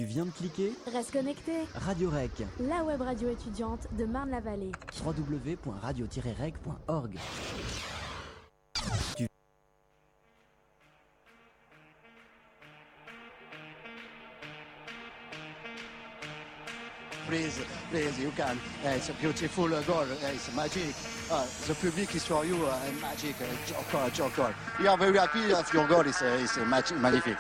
Tu viens de cliquer ? Reste connecté. Radio Rec. La web radio étudiante de Marne-la-Vallée. www.radio-rec.org. Please, you can. It's a beautiful goal. It's magic. The public is for you and magic. Joker. We are very happy of your goal. It's magnifique.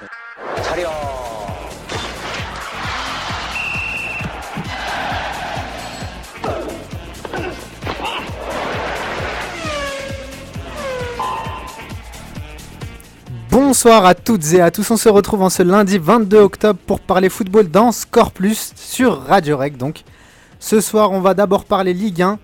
Bonsoir à toutes et à tous, on se retrouve en ce lundi 22 octobre pour parler football dans Score Plus sur Radio Rec. Donc, ce soir, on va d'abord parler Ligue 1,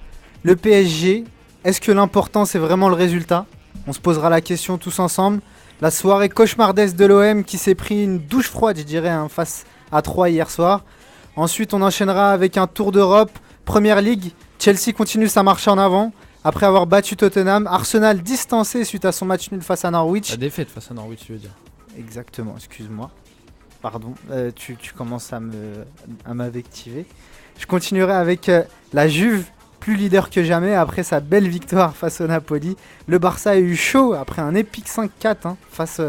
le PSG. Est-ce que l'important c'est vraiment le résultat ? On se posera la question tous ensemble. La soirée cauchemardesque de l'OM qui s'est pris une douche froide, je dirais, face à 3 hier soir. Ensuite, on enchaînera avec un tour d'Europe, Première Ligue. Chelsea continue sa marche en avant. Après avoir battu Tottenham, Arsenal distancé suite à son match nul face à Norwich. La défaite face à Norwich, tu veux dire. Exactement, excuse-moi. Pardon, tu commences à m'invectiver. Je continuerai avec la Juve, plus leader que jamais après sa belle victoire face au Napoli. Le Barça a eu chaud après un épique 5-4 face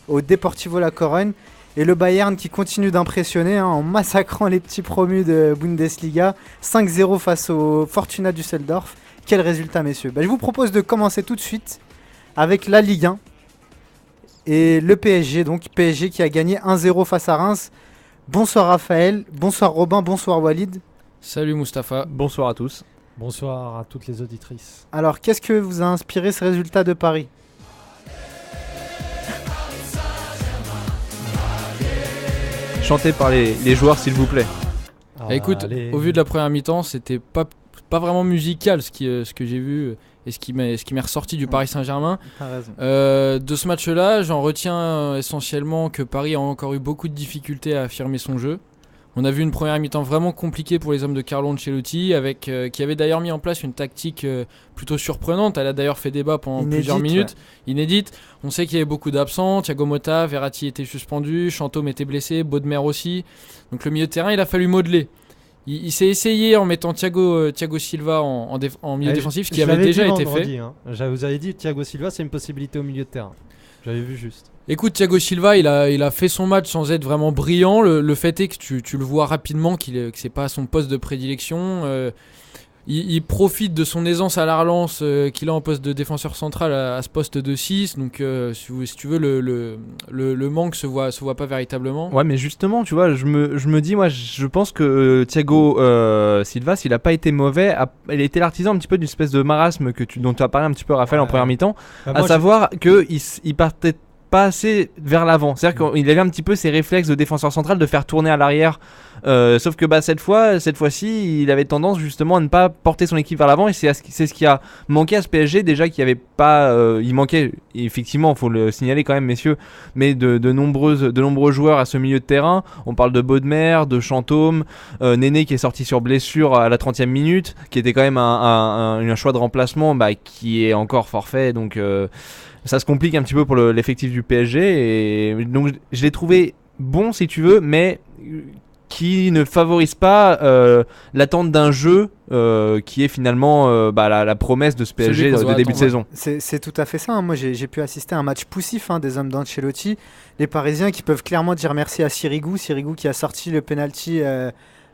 au Deportivo La Corogne. Et le Bayern qui continue d'impressionner en massacrant les petits promus de Bundesliga. 5-0 face au Fortuna Düsseldorf. Quel résultat, messieurs. Je vous propose de commencer tout de suite avec la Ligue 1 et le PSG. Donc PSG qui a gagné 1-0 face à Reims. Bonsoir Raphaël, bonsoir Robin, bonsoir Walid. Salut Mustapha. Bonsoir à tous. Bonsoir à toutes les auditrices. Alors, qu'est-ce que vous a inspiré ce résultat de Paris ? Chanté par les joueurs, s'il vous plaît. Écoute, au vu de la première mi-temps, c'était pas vraiment musical ce que j'ai vu et ce qui m'est ressorti du Paris Saint-Germain. T'as raison. De ce match-là, j'en retiens essentiellement que Paris a encore eu beaucoup de difficultés à affirmer son jeu. On a vu une première mi-temps vraiment compliquée pour les hommes de Carlo Ancelotti, qui avait d'ailleurs mis en place une tactique plutôt surprenante. Elle a d'ailleurs fait débat pendant plusieurs minutes. Ouais. Inédite. On sait qu'il y avait beaucoup d'absents. Thiago Motta, Verratti était suspendu, Chantôme était blessé, Baudemer aussi. Donc le milieu de terrain, il a fallu modeler. Il s'est essayé en mettant Thiago Silva en milieu défensif, ce qui avait déjà été fait. Je vous avais dit, Thiago Silva, c'est une possibilité au milieu de terrain. J'avais vu juste. Écoute, Thiago Silva, il a fait son match sans être vraiment brillant. Le fait est que tu le vois rapidement que c'est pas son poste de prédilection. Il profite de son aisance à la relance qu'il a en poste de défenseur central à ce poste de 6. Donc, si tu veux, le manque se voit pas véritablement. Ouais, mais justement, tu vois, je me dis, moi, je pense que Thiago Silva, s'il a pas été mauvais, il a été l'artisan un petit peu d'une espèce de marasme dont tu as parlé un petit peu, Raphaël, en première mi-temps. À savoir qu'il partait pas assez vers l'avant. C'est-à-dire qu'il avait un petit peu ses réflexes de défenseur central de faire tourner à l'arrière. Sauf que cette fois-ci, il avait tendance justement à ne pas porter son équipe vers l'avant et c'est ce qui a manqué à ce PSG. Déjà qu'il n'y avait pas... il manquait, effectivement, il faut le signaler quand même, messieurs, mais de nombreux joueurs à ce milieu de terrain. On parle de Baudemer, de Chantôme, Néné qui est sorti sur blessure à la 30e minute, qui était quand même un choix de remplacement qui est encore forfait. Donc... ça se complique un petit peu pour l'effectif du PSG et donc je l'ai trouvé bon si tu veux, mais qui ne favorise pas l'attente d'un jeu qui est finalement la promesse de ce PSG de début de saison. C'est tout à fait ça. Moi j'ai pu assister à un match poussif des hommes d'Ancelotti. Les Parisiens qui peuvent clairement dire merci à Sirigu qui a sorti le penalty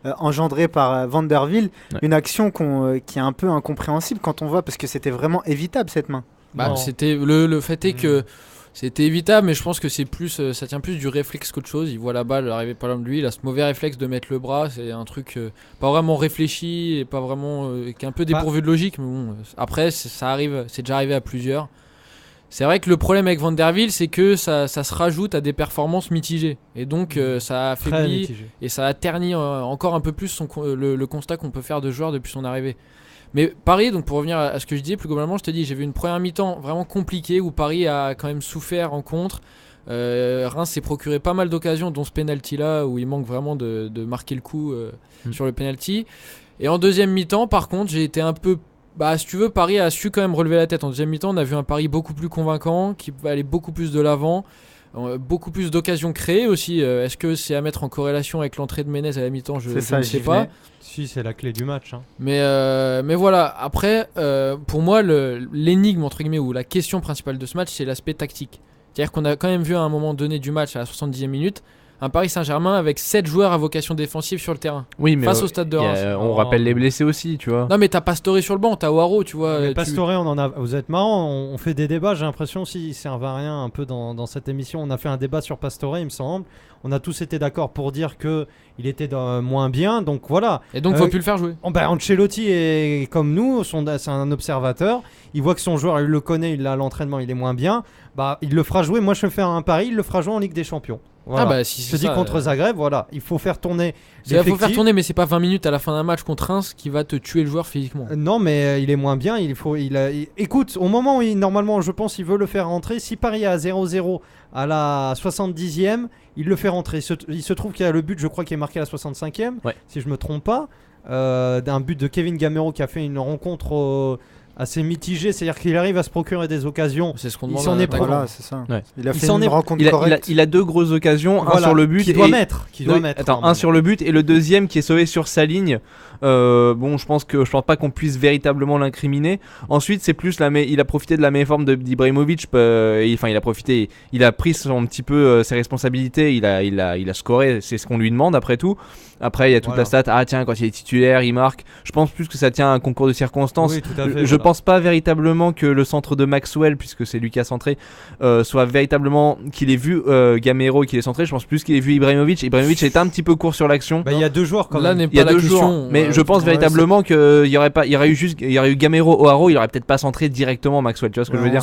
engendré par Van der Wiel. Ouais. Une action qui est un peu incompréhensible quand on voit, parce que c'était vraiment évitable cette main. C'était le fait est que c'était évitable, mais je pense que ça tient plus du réflexe qu'autre chose. Il voit la balle arriver pas loin de lui, il a ce mauvais réflexe de mettre le bras. C'est un truc pas vraiment réfléchi et pas vraiment qui est un peu dépourvu de logique, mais bon, après ça arrive, c'est déjà arrivé à plusieurs. C'est vrai que le problème avec Van der Wiel, c'est que ça se rajoute à des performances mitigées et donc ça affaiblit et ça a terni encore un peu plus le constat qu'on peut faire de joueur depuis son arrivée. Mais Paris, donc pour revenir à ce que je disais plus globalement, je te dis, j'ai vu une première mi-temps vraiment compliquée où Paris a quand même souffert en contre. Reims s'est procuré pas mal d'occasions, dont ce penalty là où il manque vraiment de marquer le coup sur le penalty. Et en deuxième mi-temps, par contre, j'ai été un peu... si tu veux, Paris a su quand même relever la tête. En deuxième mi-temps, on a vu un Paris beaucoup plus convaincant, qui allait beaucoup plus de l'avant. beaucoup plus d'occasions créées aussi. Est-ce que c'est à mettre en corrélation avec l'entrée de Menez à la mi-temps? Je ne sais pas. Si, c'est la clé du match. Hein. Mais voilà, après, pour moi, l'énigme, entre guillemets, ou la question principale de ce match, c'est l'aspect tactique. C'est-à-dire qu'on a quand même vu à un moment donné du match, à la 70e minute, un Paris Saint-Germain avec 7 joueurs à vocation défensive sur le terrain. Oui, mais face au Stade de Reims. On rappelle les blessés aussi, tu vois. Non, mais t'as Pastore sur le banc, t'as Waro, tu vois. Mais Pastore, on en a. Vous êtes marrant, on fait des débats. J'ai l'impression s'il servent à rien un peu dans cette émission. On a fait un débat sur Pastore, il me semble. On a tous été d'accord pour dire que il était moins bien, donc voilà. Et donc faut plus le faire jouer. Ancelotti est comme nous, c'est un observateur. Il voit que son joueur, il le connaît, il l'a à l'entraînement, il est moins bien. Bah, il le fera jouer. Moi, je vais faire un pari, il le fera jouer en Ligue des Champions. Voilà. Ah bah si je te dis contre Zagreb, voilà, il faut faire tourner. Il faut faire tourner, mais c'est pas 20 minutes à la fin d'un match contre Reims qui va te tuer le joueur physiquement. Non, mais il est moins bien. Écoute, au moment où normalement, je pense, il veut le faire rentrer. Si Paris est à 0-0 à la 70e, il le fait rentrer. Il se trouve qu'il y a le but, je crois, qui est marqué à la 65e, si je me trompe pas, d'un but de Kevin Gamero qui a fait une rencontre. Assez mitigé, c'est-à-dire qu'il arrive à se procurer des occasions. C'est ce qu'on demande. Il s'en est pris. Voilà, c'est ça. Ouais. Il a fait une rencontre correcte. Il a 2 grosses occasions, un sur le but qui doit mettre. Attends, un sur le but et le deuxième qui est sauvé sur sa ligne. Je pense pas qu'on puisse véritablement l'incriminer. Ensuite, c'est plus il a profité de la méforme d'Ibrahimovic. Il a pris un petit peu ses responsabilités. Il a scoré. C'est ce qu'on lui demande après tout. Après, il y a toute la stat. Ah tiens, quand il est titulaire, il marque. Je pense plus que ça tient à un concours de circonstances. Oui, tout à fait, Je pense pas véritablement que le centre de Maxwell, puisque c'est lui qui a centré, soit véritablement qu'il ait vu Gamero et qu'il est centré. Je pense plus qu'il ait vu Ibrahimovic. Ibrahimovic était un petit peu court sur l'action. Il y a 2 joueurs quand même. Il y a 2 joueurs, mais je pense véritablement qu'il y aurait eu Gamero O'Haro, il aurait peut-être pas centré directement Maxwell. Tu vois ce que je veux dire?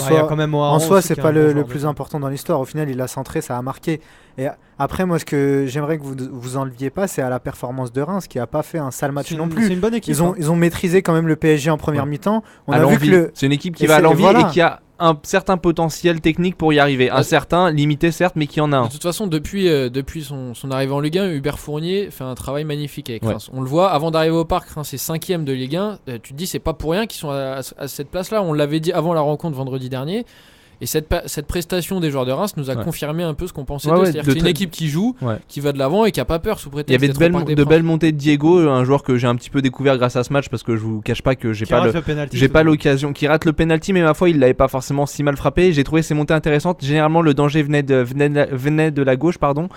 En soi, c'est pas le plus important dans l'histoire. Au final, il a centré, ça a marqué. Et après, moi, ce que j'aimerais que vous enleviez pas, c'est à la performance de Reims, qui a pas fait un sale match non plus. C'est une bonne équipe. Ils ont maîtrisé quand même le PSG en première mi-temps. On a vu que c'est une équipe qui va à l'envie et qui a un certain potentiel technique pour y arriver. Un certain, limité certes, mais qui en a un. De toute façon, depuis son arrivée en Ligue 1, Hubert Fournier fait un travail magnifique avec Reims. On le voit, avant d'arriver au Parc, Reims est 5ème de Ligue 1. Tu te dis, c'est pas pour rien qu'ils sont à cette place-là. On l'avait dit avant la rencontre vendredi dernier. Et cette prestation des joueurs de Reims nous a confirmé un peu ce qu'on pensait d'eux. C'est-à-dire que c'est une équipe qui joue, qui va de l'avant et qui a pas peur sous prétexte. Il y avait de belles montées de Diego, un joueur que j'ai un petit peu découvert grâce à ce match, parce que je vous cache pas que j'ai pas l'occasion, qui rate le penalty, mais ma foi il l'avait pas forcément si mal frappé. J'ai trouvé ses montées intéressantes. Généralement le danger venait de la gauche, pardon.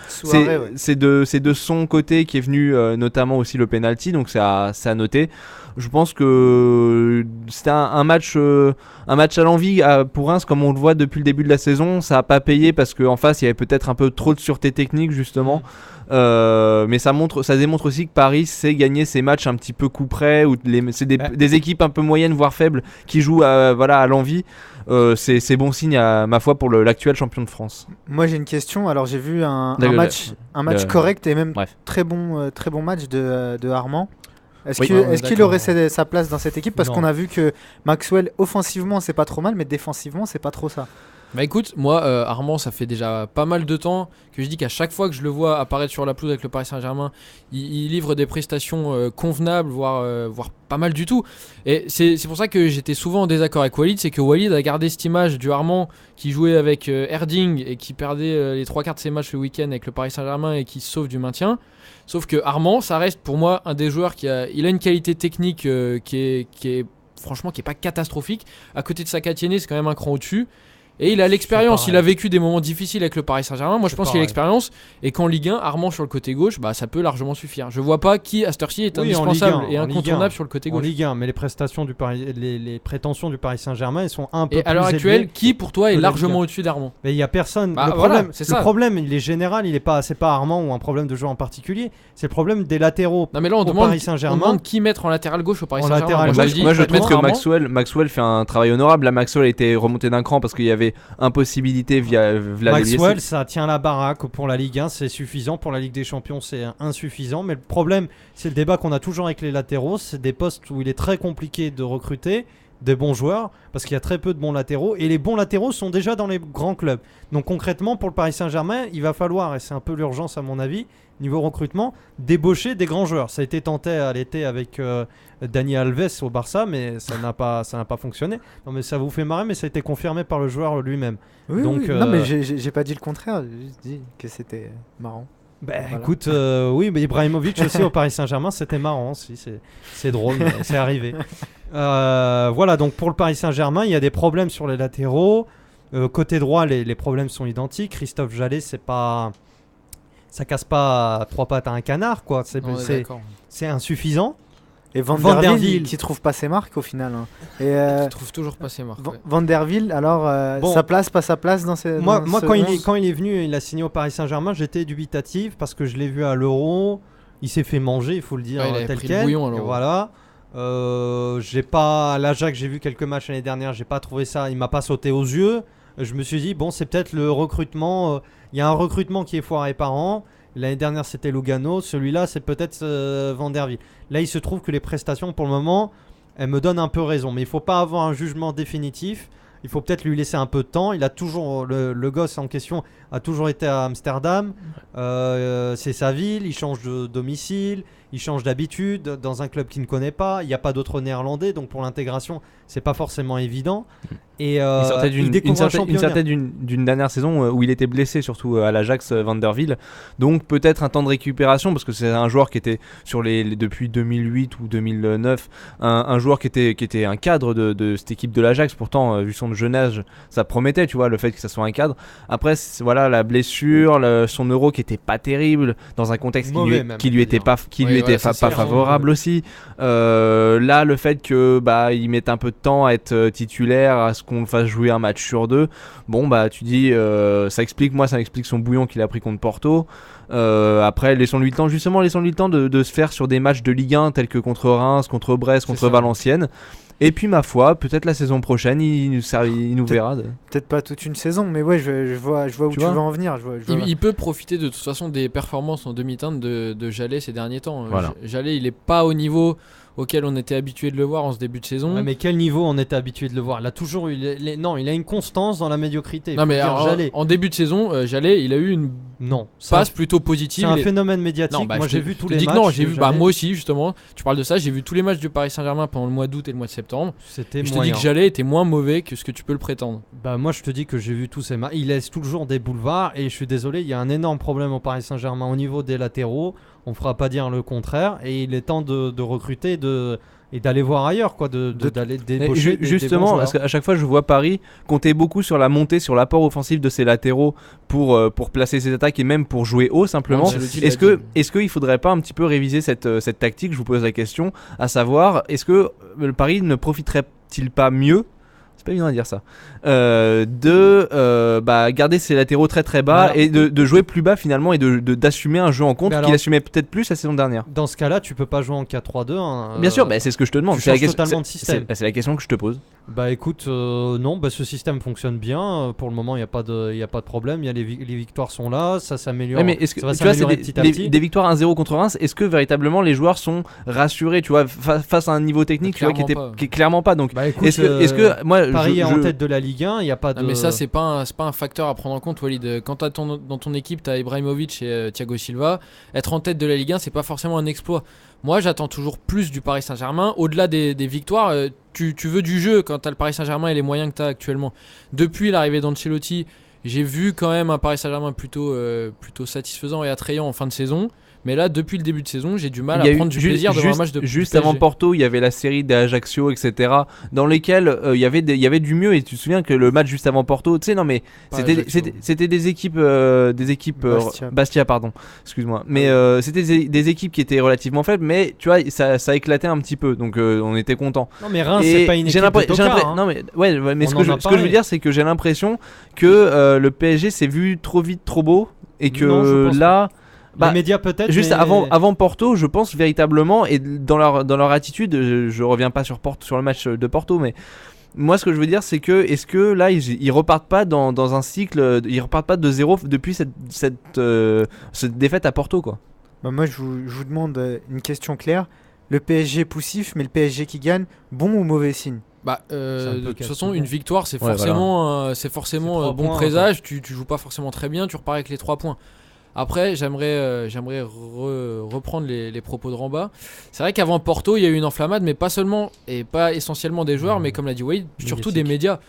C'est de son côté qui est venu notamment aussi le penalty, donc c'est à noter. Je pense que c'était un match à l'envie pour Reims, comme on le voit depuis le début de la saison. Ça n'a pas payé parce qu'en face il y avait peut-être un peu trop de sûreté technique justement. Mais ça démontre aussi que Paris sait gagner ses matchs un petit peu coup près, où c'est des équipes un peu moyennes voire faibles qui jouent à l'envie. C'est bon signe à ma foi pour l'actuel champion de France. Moi j'ai une question. Alors j'ai vu un match correct et même très bon match de Armand. Est-ce qu'il aurait sa place dans cette équipe? Parce qu'on a vu que Maxwell, offensivement, c'est pas trop mal, mais défensivement, c'est pas trop ça. Bah écoute, moi, Armand, ça fait déjà pas mal de temps que je dis qu'à chaque fois que je le vois apparaître sur la pelouse avec le Paris Saint-Germain, il livre des prestations convenables, voire pas mal du tout. Et c'est pour ça que j'étais souvent en désaccord avec Walid, c'est que Walid a gardé cette image du Armand qui jouait avec Erding et qui perdait les 3/4 de ses matchs le week-end avec le Paris Saint-Germain et qui se sauve du maintien. Sauf que Armand, ça reste pour moi un des joueurs il a une qualité technique qui est franchement qui est pas catastrophique. À côté de Sakatiene, c'est quand même un cran au-dessus. Et il a l'expérience, il a vécu des moments difficiles avec le Paris Saint-Germain. Moi je pense qu'il a l'expérience. Et qu'en Ligue 1, Armand sur le côté gauche, ça peut largement suffire. Je vois pas qui à cette heure-ci est indispensable et incontournable sur le côté gauche. En Ligue 1, mais les prétentions du Paris Saint-Germain, elles sont un peu plus élevées. Et à l'heure actuelle, qui pour toi est largement au-dessus d'Armand? Mais il y a personne. Le problème, il est général, c'est pas Armand ou un problème de joueur en particulier. C'est le problème des latéraux. Non mais là on demande qui mettre en latéral gauche au Paris Saint-Germain. Moi je trouve que Maxwell fait un travail honorable. Là Maxwell a été remonté d'un cran parce qu'il y avait impossibilité via Maxwell, ça tient la baraque pour la Ligue 1, c'est suffisant. Pour la Ligue des Champions, c'est insuffisant. Mais le problème, c'est le débat qu'on a toujours avec les latéraux. C'est des postes où il est très compliqué de recruter des bons joueurs, parce qu'il y a très peu de bons latéraux, et les bons latéraux sont déjà dans les grands clubs. Donc concrètement, pour le Paris Saint-Germain, il va falloir, et c'est un peu l'urgence à mon avis, niveau recrutement, débaucher des grands joueurs. Ça a été tenté à l'été avec Dani Alves au Barça, mais ça n'a pas fonctionné. Non mais ça vous fait marrer, mais ça a été confirmé par le joueur lui-même. Oui, Donc, oui. Non, mais j'ai pas dit le contraire, j'ai juste dit que c'était marrant. Bah Voilà. écoute, oui, mais Ibrahimovic aussi au Paris Saint-Germain, c'était marrant aussi, c'est drôle, mais c'est arrivé. Voilà, donc pour le Paris Saint-Germain, il y a des problèmes sur les latéraux. Côté droit, les problèmes sont identiques. Christophe Jallet, ça casse pas trois pattes à un canard, quoi. C'est insuffisant. Et Van Van der der Wiel. Wiel qui trouve pas ses marques au final. Hein. Et Je trouve toujours pas ses marques. Van der Wiel, alors Bon. sa place, pas sa place dans ces. Moi, dans ce quand 11? il est venu, il a signé au Paris Saint-Germain, j'étais dubitatif parce que je l'ai vu à l'Euro. Il s'est fait manger, il faut le dire Ouais, il avait tel pris le quel. bouillon à l'Euro. Voilà. J'ai pas à l'Ajax, j'ai vu quelques matchs l'année dernière, j'ai pas trouvé ça, il m'a pas sauté aux yeux. Je me suis dit bon, c'est peut-être le recrutement. Il y a un recrutement qui est foiré par an. L'année dernière, c'était Lugano. Celui-là, c'est peut-être Van der Wiel. Là, il se trouve que les prestations, pour le moment, elles me donnent un peu raison. Mais il faut pas avoir un jugement définitif. Il faut peut-être lui laisser un peu de temps. Il a toujours le gosse en question a toujours été à Amsterdam. C'est sa ville. Il change de domicile. Il change d'habitude dans un club qu'il ne connaît pas. Il n'y a pas d'autres Néerlandais, donc pour l'intégration, c'est pas forcément évident. Et Il sortait il découvre un championnat. d'une dernière saison où il était blessé, surtout à l'Ajax Van der Wiel. Donc peut-être un temps de récupération, parce que c'est un joueur qui était depuis 2008 ou 2009, un joueur qui était un cadre de cette équipe de l'Ajax. Pourtant, vu son jeune âge, ça promettait, tu vois, le fait que ça soit un cadre. Après, voilà, la blessure, son euro qui était pas terrible, dans un contexte qui lui était pas favorable aussi. Là, le fait que il mette un peu de temps à être titulaire, à ce qu'on le fasse jouer un match sur deux, bon tu dis ça explique son bouillon qu'il a pris contre Porto. Après, laissons-lui le temps de se faire sur des matchs de Ligue 1 tels que contre Reims, contre Brest, contre Valenciennes. Et puis ma foi, peut-être la saison prochaine, il nous verra. Peut-être pas toute une saison, mais ouais, je vois où tu veux en venir. Il peut profiter de toute façon des performances en demi-teinte de Jallet ces derniers temps. Voilà. Jallet, il est pas au niveau auquel on était habitué de le voir en ce début de saison. Ouais, mais quel niveau on était habitué de le voir? Il a toujours eu il a une constance dans la médiocrité. Non, mais en début de saison, Jallet, il a eu une passe plutôt positive. C'est un phénomène médiatique. Moi, j'ai vu tous les matchs. Non, j'ai vu. Moi aussi, justement. Tu parles de ça. J'ai vu tous les matchs du Paris Saint-Germain pendant le mois d'août et le mois de septembre. Je te dis que Jallet était moins mauvais que ce que tu peux le prétendre. Moi, je te dis que j'ai vu tous ces matchs. Il laisse toujours des boulevards et je suis désolé, il y a un énorme problème au Paris Saint-Germain au niveau des latéraux. On fera pas dire le contraire et il est temps de recruter et d'aller voir ailleurs, quoi, d'aller débaucher justement, parce qu'à chaque fois je vois Paris compter beaucoup sur la montée, sur l'apport offensif de ses latéraux pour placer ses attaques et même pour jouer haut simplement. Est-ce qu'il faudrait pas un petit peu réviser cette tactique? Je vous pose la question, à savoir, est-ce que le Paris ne profiterait-il pas mieux, c'est pas évident à dire ça, garder ses latéraux très très bas et de jouer plus bas finalement et d'assumer un jeu en contre qu'il assumait peut-être plus la saison dernière? Dans ce cas-là, tu peux pas jouer en 4-3-2. Bien sûr, c'est ce que je te demande. Tu changes totalement de système. C'est la question que je te pose. Écoute, non, ce système fonctionne bien. Pour le moment, il n'y a pas de problème. Les victoires sont là, ça s'améliore. Mais est-ce que ça va tu vois, s'améliorer petit à petit. Des victoires 1-0 contre Reims, est-ce que véritablement les joueurs sont rassurés, tu vois, face à un niveau technique tu vois, qui est clairement pas. Donc, écoute, est-ce que moi, Paris est en tête de la Ligue 1, il n'y a pas de. Mais ça, c'est pas un facteur à prendre en compte, Walid. Quand dans ton équipe, tu as Ibrahimovic et Thiago Silva, être en tête de la Ligue 1, c'est pas forcément un exploit. Moi, j'attends toujours plus du Paris Saint-Germain. Au-delà des victoires, tu veux du jeu quand tu as le Paris Saint-Germain et les moyens que tu as actuellement. Depuis l'arrivée d'Ancelotti, j'ai vu quand même un Paris Saint-Germain plutôt satisfaisant et attrayant en fin de saison. Mais là, depuis le début de saison, j'ai du mal à prendre du plaisir devant un match de Juste PSG. avant Porto, il y avait la série des Ajaccio, etc. dans lesquelles il y avait du mieux. Et tu te souviens que le match juste avant Porto, tu sais, non mais c'était des équipes, Bastia, pardon, excuse-moi. Mais c'était des équipes qui étaient relativement faibles, mais tu vois, ça éclatait un petit peu, donc on était content. Non mais Reims, c'est pas une équipe de tocard, Non mais mais ce que je veux dire, c'est que j'ai l'impression que le PSG s'est vu trop vite, trop beau, et que là. Les médias peut-être. Juste avant Porto, je pense véritablement, et dans leur attitude, je reviens pas sur le match de Porto, mais moi ce que je veux dire c'est que est-ce que là ils repartent pas dans un cycle, ils repartent pas de zéro depuis cette défaite à Porto, quoi. Moi je vous demande une question claire. Le PSG poussif, mais le PSG qui gagne, bon ou mauvais signe? Bah, peu de toute façon, casse-couille. une victoire, c'est Ouais, forcément, C'est bon 3 points, présage. Tu joues pas forcément très bien, tu repars avec les 3 points. Après, j'aimerais reprendre les propos de Ramba. C'est vrai qu'avant Porto, il y a eu une enflammade, mais pas seulement et pas essentiellement des joueurs, mais comme l'a dit Wade, surtout des médias.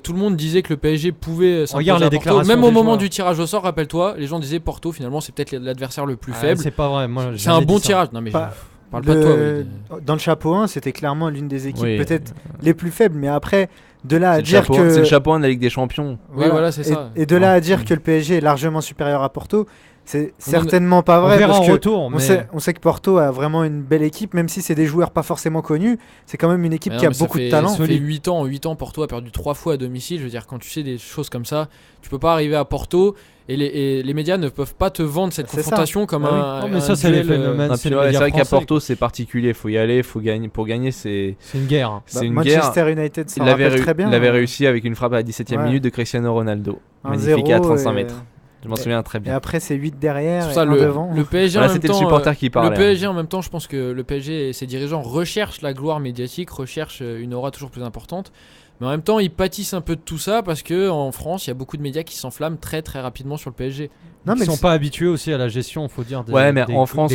Tout le monde disait que le PSG pouvait s'imposer Regarde les à Porto. déclarations Même au des moment joueurs. du tirage au sort, rappelle-toi, les gens disaient Porto, finalement, c'est peut-être l'adversaire le plus faible. C'est pas vrai. Moi, C'est un bon tirage. Non, mais Pas- parle pas de toi. Wade. Dans le chapeau 1, c'était clairement l'une des équipes Oui. peut-être les plus faibles, mais après, de là à C'est le dire chapeau- que. c'est le chapeau 1 de la Ligue des Champions. Oui, voilà, c'est et, ça. Et de là à dire Ouais. que le PSG est largement supérieur à Porto, c'est On en- certainement pas On vrai. verra parce en que retour. on, Mais sait que Porto a vraiment une belle équipe, même si c'est des joueurs pas forcément connus. C'est quand même une équipe Mais qui non, a mais ça beaucoup de fait- talent. Ça fait 8 ans. En 8 ans, Porto a perdu 3 fois à domicile. Je veux dire, quand tu sais des choses comme ça, tu peux pas arriver à Porto et les médias ne peuvent pas te vendre cette C'est ça. confrontation comme Ah oui. un. Non, mais un ça, c'est les duel, phénomènes. Ah, c'est puis les ouais, c'est médias vrai qu'à français, Porto c'est particulier, faut y aller, faut gagner. Pour gagner, c'est C'est une guerre. Bah, c'est une guerre. Manchester United s'en Il avait, rappelle très bien. il avait réussi avec une frappe à la 17ème Ouais. minute de Cristiano Ronaldo. 1-0 Magnifique à 35 et- mètres. Je m'en souviens très Et bien. après, c'est 8 derrière C'est et ça, 1 le devant. PSG en Là, même c'était le temps. supporter qui parlait. Le PSG en même temps, je pense que le PSG et ses dirigeants recherchent la gloire médiatique, recherchent une aura toujours plus importante. Mais en même temps, ils pâtissent un peu de tout ça parce que en France, il y a beaucoup de médias qui s'enflamment très très rapidement sur le PSG. Non, Ils mais sont pas habitués aussi à la gestion, faut dire. Ouais, mais en France,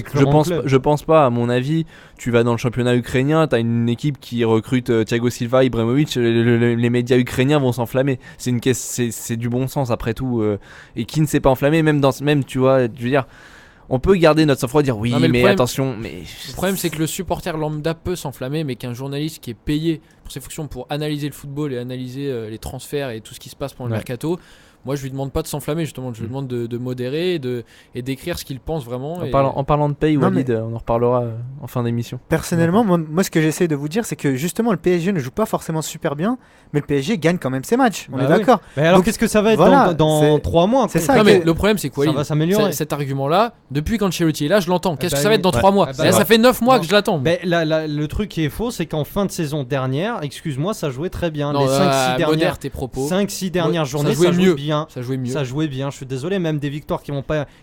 je pense pas, à mon avis, tu vas dans le championnat ukrainien, t'as une équipe qui recrute Thiago Silva, Ibrahimovic, les médias ukrainiens vont s'enflammer. C'est une caisse, c'est du bon sens après tout. Et qui ne s'est pas enflammé, même tu vois, je veux dire, on peut garder notre sang-froid et dire oui, Non, mais le mais problème- attention, mais Le problème, c'est que le supporter lambda peut s'enflammer, mais qu'un journaliste qui est payé pour ses fonctions pour analyser le football et analyser les transferts et tout ce qui se passe pendant le Ouais. mercato, moi je lui demande pas de s'enflammer, justement, je lui demande de modérer et d'écrire ce qu'il pense vraiment. en et- parlant de paye, Non, Walid, on en reparlera en fin d'émission. personnellement, moi, ce que j'essaie de vous dire, c'est que justement, le PSG ne joue pas forcément super bien, mais le PSG gagne quand même ses matchs. On Bah est oui. d'accord. Mais alors, Donc, qu'est-ce que ça va être voilà, dans c'est- 3 mois c'est quoi. ça Non, mais que- le problème, c'est quoi Ça Walid va s'améliorer. Cet argument-là, depuis qu'Ancelotti est là, je l'entends. Qu'est-ce bah que ça va être dans oui. 3 mois Ah bah Là, ouais. ça fait 9 mois Non. que je l'attends. Ben, le truc qui est faux, c'est qu'en fin de saison dernière, excuse-moi, ça jouait très bien. Non, Les 5-6 dernières, modère tes propos. 5-6 dernières Ouais, ça journées, jouait ça jouait mieux. bien. Ça jouait mieux. Ça jouait bien, je suis désolé, même des victoires qui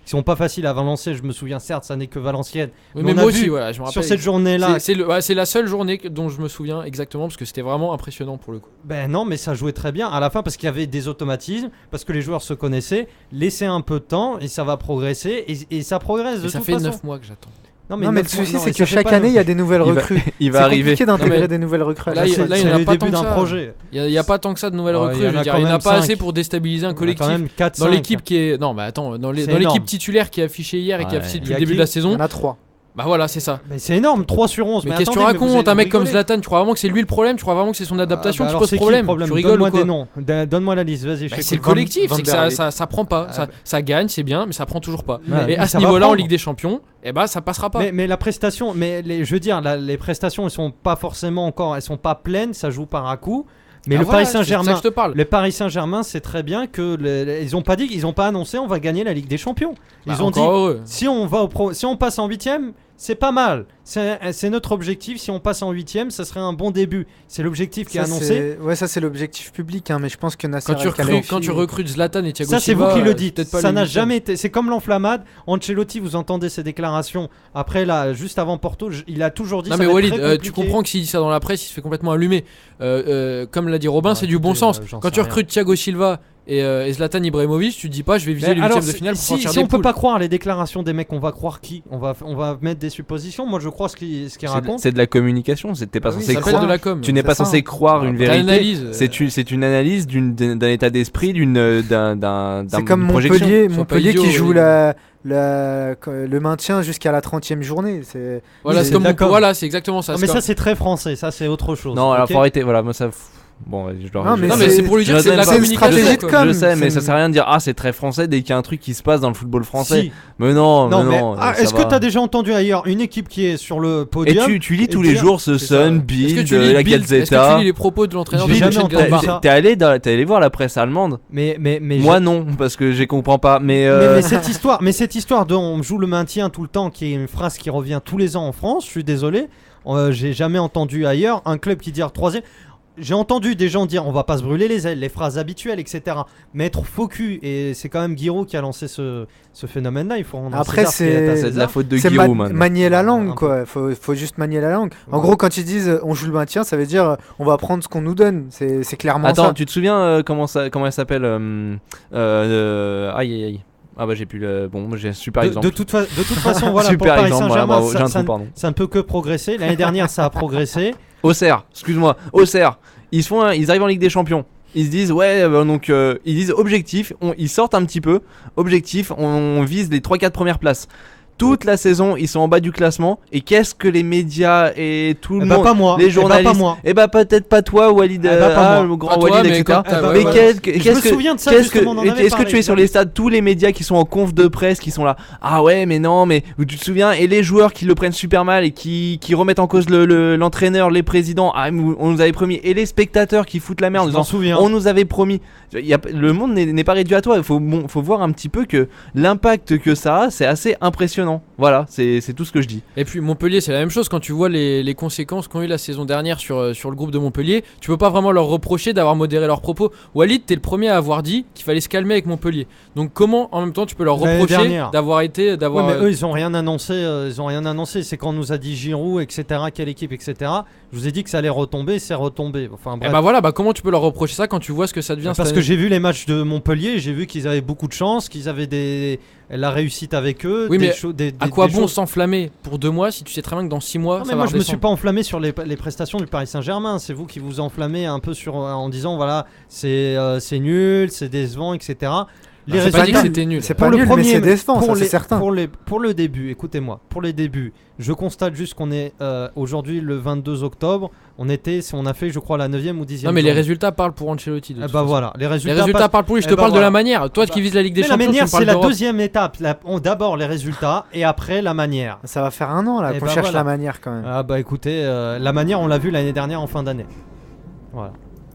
sont pas faciles à Valenciennes, je me souviens, certes, ça n'est que Valenciennes. Oui, mais mais on moi a aussi, vu voilà, je me rappelle. Sur cette journée-là, C'est la seule journée dont je me souviens exactement parce que c'était vraiment impressionnant pour le coup. ben non, mais ça jouait très bien à la fin parce qu'il y avait des automatismes, parce que les joueurs se connaissaient. Laissez un peu de temps et ça va progresser et ça progresse de Mais ça toute fait façon. 9 mois que j'attends. Non, mais le 9 souci, non, c'est et que ça fait chaque pas année, il y a des nouvelles Il va- recrues. il va C'est arriver. compliqué d'intégrer Non, mais- des nouvelles recrues. à Là, chaque il- fois. là, c'est il y en a le pas début tant que d'un ça. projet. Il n'y a pas tant que ça de nouvelles Ouais, recrues. il y en Je a veux dire, quand il n'y en a même pas 5. assez pour déstabiliser un On a collectif. quand même 4, Dans l'équipe qui est. Non, mais attends, dans C'est l'équipe énorme. titulaire qui a affiché hier et qui a Ouais. affiché Il depuis y le a début qui de la Il saison, y en a 3. bah voilà, c'est ça. c'est énorme, 3 sur 11. Mais qu'est-ce que tu attendez, mais vous racontes? Un mec comme rigolez. Zlatan, tu crois vraiment que c'est lui le problème? Tu crois vraiment que c'est son adaptation Ah, bah qui alors pose c'est qui problème? le problème Tu rigoles Donne-moi ou quoi? des noms. Donne-moi la liste, vas-y. je Bah, c'est le t'écoute. collectif, Van c'est que der ça prend pas. Ça gagne, c'est bien, mais ça prend toujours pas. Ouais, Et à ça ce va niveau-là, en prendre. Ligue des Champions, eh ben, ça passera pas. Mais la prestation, je veux dire, les prestations, elles sont pas forcément encore, elles sont pas pleines, ça joue par à coup. Mais Ah, le voilà, Paris c'est de ça Saint-Germain, que je te parle. le Paris Saint-Germain, c'est très bien que ils ont pas dit, ils ont pas annoncé, on va gagner la Ligue des Champions. Ils Bah, ont dit, encore heureux. si on passe en 8ème, c'est pas mal. C'est notre objectif. Si on passe en 8ème, ça serait un bon début. C'est l'objectif qui est annoncé. Ouais, ça, c'est l'objectif public, hein, mais je pense que Nasser Quand tu recrutes Zlatan et Thiago Ça, c'est vous Silva, qui le dites. peut-être pas Ça les n'a huitièmes. jamais été. C'est comme l'enflammade. Ancelotti, vous entendez ses déclarations. Après, là, juste avant Porto, il a toujours dit. Non ça mais va être Walid, très tu compliqué. comprends que s'il dit ça dans la presse, il se fait complètement allumer. Comme l'a dit Robin, Ouais, c'est du bon écoutez, sens. j'en Quand sais tu rien. recrutes Thiago Silva et Zlatan Ibrahimovic, tu te dis pas je vais viser Mais les alors, huitièmes de finale pour sortir si des on peut poules. pas croire les déclarations des mecs, on va croire qui on va mettre des suppositions. Moi, je crois ce qu'ils racontent. C'est de la communication, t'es pas Ah oui, censé Ça c'est s'appelle croire. de la com. Tu n'es c'est pas ça. censé croire une T'as vérité. l'analyse, C'est une analyse d'un état d'esprit, d'un C'est comme projection. Sois pas Montpellier idiot, qui joue oui. le maintien jusqu'à la 30e journée. Voilà, Oui, c'est comme d'accord. voilà, c'est exactement ça. Non, C'est mais comme- ça, c'est très français. Ça, c'est autre chose. Non, alors ok faut arrêter. Voilà, moi ça. Bon, je dois. Non, je- mais Non mais c'est pour lui dire que c'est de la c'est une communication. stratégie de quoi. com. Je sais, mais c'est ça une- sert à rien de dire c'est très français dès qu'il y a un truc qui se passe dans le football français. Si. Mais non, Non, mais mais non. ça est-ce que va. tu as déjà entendu ailleurs une équipe qui est sur le Et podium tu lis et tous les dire- jours ce C'est ça. Sun, Est-ce que Bild, tu lis la Bild Est-ce que Gazzetta. tu lis les propos de l'entraîneur J'ai de jamais Mönchengladbach entendu ça. T'es allé voir la presse allemande? Mais Moi non, parce que je comprends pas. Mais mais cette histoire dont on joue le maintien tout le temps, qui est une phrase qui revient tous les ans en France, je suis désolé, j'ai jamais entendu ailleurs un club qui dit troisième. j'ai entendu des gens dire on va pas se brûler les ailes, les phrases habituelles, etc. Mais être faux cul, et c'est quand même Giroud qui a lancé ce phénomène-là. Il faut rendre Après, C'est de la faute de c'est Giroud, man. manier la langue, Un quoi. Faut juste manier la langue. En Ouais. gros, quand ils disent on joue le maintien, ça veut dire on va prendre ce qu'on nous donne. C'est clairement Attends, ça. tu te souviens comment elle s'appelle aïe aïe aïe. Ah bah j'ai plus le. Bon, moi j'ai un super exemple. De toute façon, voilà, pour Super Paris exemple, voilà, Saint-Germain, bravo, j'ai un ça trou, pardon. ne peut que progresser. L'année dernière, ça a progressé. Auxerre, excuse-moi, Auxerre. Ils arrivent en Ligue des Champions. Ils se disent ouais ils disent objectif, ils sortent un petit peu. Objectif, on vise les 3-4 premières places. Toute la saison, ils sont en bas du classement. Et qu'est-ce que les médias et tout le monde, Pas moi. les journalistes, pas moi. et bah peut-être pas toi, Walid, pas moi. le grand Pas toi, Walid, mais etc. quand t'as- Mais ouais. qu'est-ce me que souviens de ça, qu'est-ce que justement, on en avait est-ce que tu parlé. es sur les stades, tous les médias qui sont en conf de presse, qui sont là, ah ouais mais non mais tu te souviens, et les joueurs qui le prennent super mal et qui remettent en cause l'entraîneur, les présidents, ah on nous avait promis, et les spectateurs qui foutent la merde en Je m'en disant souviens. on nous avait promis. Le monde n'est pas réduit à toi. Il faut voir un petit peu que l'impact que ça a, c'est assez impressionnant. Voilà, c'est tout ce que je dis. Et puis Montpellier, c'est la même chose. Quand tu vois les conséquences qu'ont eu la saison dernière sur le groupe de Montpellier, tu peux pas vraiment leur reprocher d'avoir modéré leurs propos. Walid, t'es le premier à avoir dit qu'il fallait se calmer avec Montpellier. Donc comment en même temps tu peux leur L'année reprocher dernière. d'avoir été Ouais, mais eux, ils ont rien annoncé. C'est quand on nous a dit Giroud, etc. Quelle équipe, etc. Je vous ai dit que ça allait retomber, c'est retombé. Enfin Et bref. bah voilà, comment tu peux leur reprocher ça quand tu vois ce que ça devient Parce cette que année. j'ai vu les matchs de Montpellier, j'ai vu qu'ils avaient beaucoup de chance, qu'ils avaient la réussite avec eux. Oui, mais à quoi des bon choses- s'enflammer pour 2 mois si tu sais très bien que dans 6 mois Non, ça mais va moi je me suis redescendre. pas enflammé sur les prestations du Paris Saint-Germain. C'est vous qui vous enflammez un peu en disant voilà c'est nul, c'est décevant, etc. Les J'ai pas dit que résultats- c'était nul. C'est Pour pas le nul, mais premier- c'est décevant, ça, pour c'est les- certain. Pour le début, écoutez-moi, pour les débuts, je constate juste qu'on est aujourd'hui le 22 octobre. On a fait, je crois, la 9e ou 10e. Non mais les journée. résultats parlent pour Ancelotti. De toute Bah façon. voilà, les Les résultats. résultats parlent pour lui. Je te Eh bah parle de voilà. la manière. Toi qui vises la Ligue des Mais la Champions, manière, tu me parles c'est la d'Europe. deuxième étape. D'abord les résultats et après la manière. Ça va faire un an là Eh qu'on ben cherche voilà. la manière quand même. Ah bah écoutez, la manière, on l'a vu l'année dernière en fin d'année. Voilà.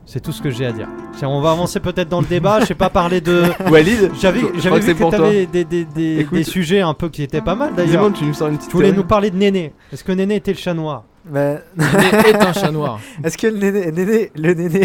C'est tout ce que j'ai à dire. Tiens, on va avancer peut-être dans le débat. Je sais pas parler de. Walid, J'avais je crois que vu c'est que pour tu toi. avais des Écoute. sujets un peu qui étaient pas mal d'ailleurs. Dis-moi, tu nous sors une petite Tu voulais théorie. nous parler de Néné. Est-ce que Néné était le chat noir? Mais Néné est un chat noir. est-ce que le Néné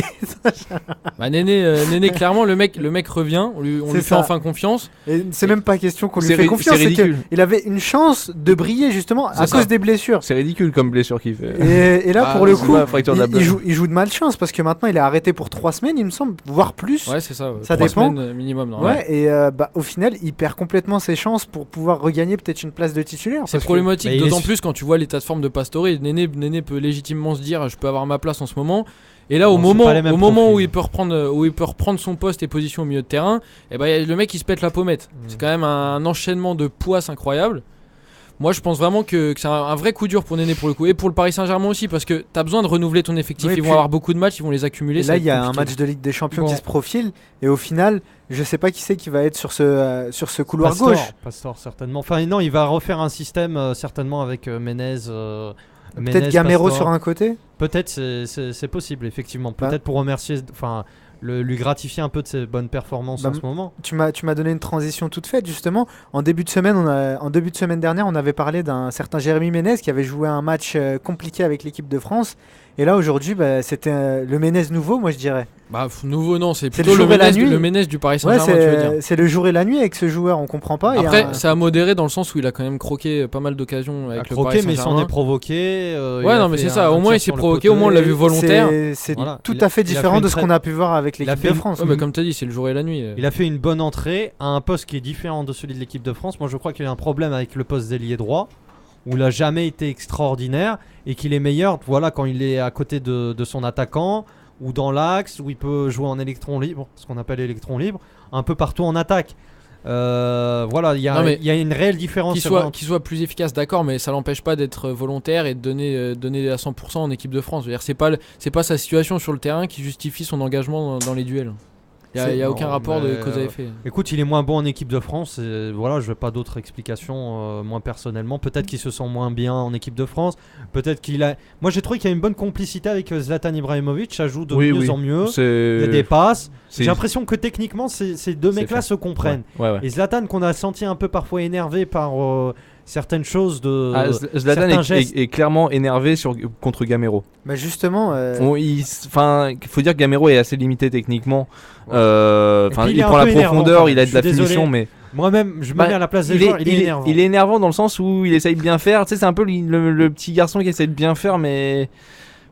Bah Néné clairement le mec revient, on lui C'est fait ça. enfin confiance. Et c'est même pas question qu'on lui C'est fait confiance, c'est c'est ridicule. qu'il avait une chance de briller justement à C'est cause ça. des blessures. C'est ridicule comme blessure qu'il fait. Et là, Ah, pour le c'est coup, pas la fracture de la blague. il joue de malchance parce que maintenant il est arrêté pour 3 semaines, il me semble, voire plus. Ouais c'est ça. Ça 3 dépend. semaines minimum. Non, Ouais, et au final, il perd complètement ses chances pour pouvoir regagner peut-être une place de titulaire. C'est parce que- problématique, Mais il d'autant est- plus quand tu vois l'état de forme de Pastore. Néné peut légitimement se dire je peux avoir ma place en ce moment. Et là, Non, c'est pas les mêmes au moment où profils. il peut reprendre son poste et position au milieu de terrain, et ben le mec il se pète la pommette. C'est quand même un enchaînement de poisses incroyable. Moi, je pense vraiment que c'est un vrai coup dur pour Néné pour le coup et pour le Paris Saint-Germain aussi parce que t'as besoin de renouveler ton effectif. Oui, Ils vont puis- avoir beaucoup de matchs, ils vont les accumuler. Et ça là, va il y a être un compliqué. match de Ligue des Champions Bon. qui se profile, et au final, je sais pas qui c'est qui va être sur ce couloir gauche. Pastor certainement. Enfin non, il va refaire un système certainement avec Menez. Peut-être Gamero sur un côté. Peut-être c'est possible effectivement. Bah. Peut-être pour remercier, enfin lui gratifier un peu de ses bonnes performances Bah, en ce moment. Tu m'as donné une transition toute faite justement. En début de semaine dernière, on avait parlé d'un certain Jérémy Ménez qui avait joué un match compliqué avec l'équipe de France. Et là aujourd'hui, c'était le Ménez nouveau, moi je dirais. Bah, nouveau, non, c'est C'est plutôt le jour et la nuit. Le Ménez du Paris Ouais, Saint-Germain, tu veux dire. c'est le jour et la nuit avec ce joueur, on comprend pas. Il y a Après, un- ça a modéré dans le sens où il a quand même croqué pas mal d'occasions Il a avec le croqué, Paris mais il s'en Saint-Germain. est provoqué. Ouais, non, mais c'est ça. Au moins, il s'est provoqué. Au moins, on l'a vu volontaire. C'est Voilà. tout Il a- à fait il a différent fait de une ce très- qu'on a pu voir avec il a l'équipe fait de une- France. Ouais, bah, comme t'as dit, c'est le jour et la nuit. Il a fait une bonne entrée à un poste qui est différent de celui de l'équipe de France. Moi, je crois qu'il a un problème avec le poste d'ailier droit, où il n'a jamais été extraordinaire et qu'il est meilleur voilà, quand il est à côté de son attaquant ou dans l'axe, où il peut jouer en électron libre, ce qu'on appelle électron libre, un peu partout en attaque. Voilà, il y Non, mais a une réelle différence. Qu'il soit plus efficace, d'accord, mais ça l'empêche pas d'être volontaire et de donner à 100% en équipe de France. Je veux dire, c'est pas sa situation sur le terrain qui justifie son engagement dans les duels. Il y a aucun Non, rapport de mais, cause à effet. Écoute, il est moins bon en équipe de France. Et voilà, je veux pas d'autres explications. Moi personnellement, peut-être qu'il se sent moins bien en équipe de France. Peut-être qu'il a. Moi, j'ai trouvé qu'il y a une bonne complicité avec Zlatan Ibrahimovic. Ça joue de mieux en mieux. Il y a des passes. J'ai l'impression que techniquement, ces deux C'est mecs-là fait. se comprennent. Ouais. Et Zlatan, qu'on a senti un peu parfois énervé par certaines choses de. Zlatan certains gestes. est clairement énervé contre Gamero. Bah justement, Il faut dire que Gamero est assez limité techniquement. puis, Il il est prend un la peu énervant, profondeur, quand même. il a de Je la suis désolé. finition, mais Moi-même, je me mets à la place des joueurs, il est énervant. Il est énervant dans le sens où il essaye de bien faire. Tu sais, c'est un peu le petit garçon qui essaye de bien faire, mais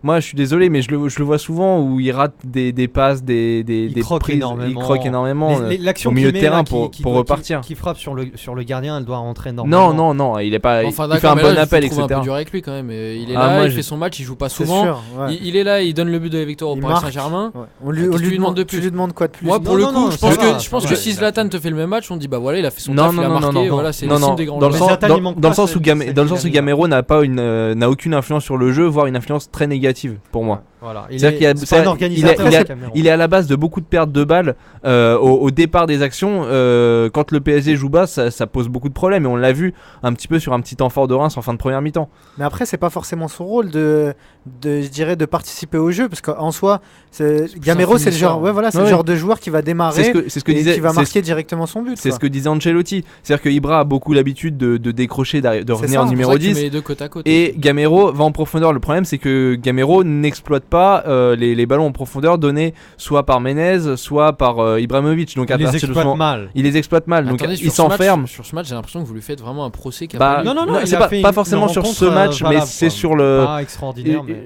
moi, je suis désolé, mais je le vois souvent où il rate des passes, des croque prises. énormément. Il croque énormément L'action au milieu qu'il de met, terrain là, pour repartir. qui frappe sur le gardien, elle doit rentrer normalement. Non, il est pas. Enfin, il fait d'accord, un mais bon là, appel, je trouve etc. un peu dur avec lui quand même. Il est Ah, là, moi, il fait son match, il joue pas c'est souvent. sûr. Ouais. Il est là, il donne le but de la victoire au Il Paris marque. Saint-Germain. Ouais. Qu'est-ce que tu lui demandes de plus Tu lui demandes quoi de plus? Moi, pour le coup, je pense que ouais, si Zlatan te fait le même match, on dit bah voilà, il a fait son Non, taf, il a non, non, marqué, non, voilà, c'est non, le signe non, des grands dans le joueurs. sens, Zlatan, il manque dans le pas sens où cette Gamero n'a aucune influence sur le jeu, voire une influence très négative pour moi. Voilà. C'est-à-dire C'est pas un organisateur. Cameron. Il est à la base de beaucoup de pertes de balles au départ des actions. Quand le PSG joue bas, ça pose beaucoup de problèmes et on l'a vu un petit peu sur un petit temps fort de Reims en fin de première mi-temps. Mais après, c'est pas forcément son rôle je dirais, de participer au jeu, parce qu'en soi, Gamero, c'est le genre, le genre de joueur qui va démarrer C'est ce que et disait, qui va marquer directement son but. c'est quoi. ce que disait Ancelotti. C'est-à-dire que Ibra a beaucoup l'habitude de décrocher, de revenir ça, en c'est numéro C'est pour ça que tu 10. mets les deux côte à côte. Et Gamero va en profondeur. Le problème, c'est que Gamero n'exploite pas les ballons en profondeur donnés soit par Menez, soit par Ibrahimovic. Donc Il à les partir de ce exploite moment, mal. il les exploite mal. Donc Attendez, il s'enferme. Sur ce match, j'ai l'impression que vous lui faites vraiment un procès qui a Bah, pas lieu. Non, non, il c'est a pas fait forcément une sur ce rencontre, match, mais valable, c'est quoi. sur le. Pas extraordinaire, mais.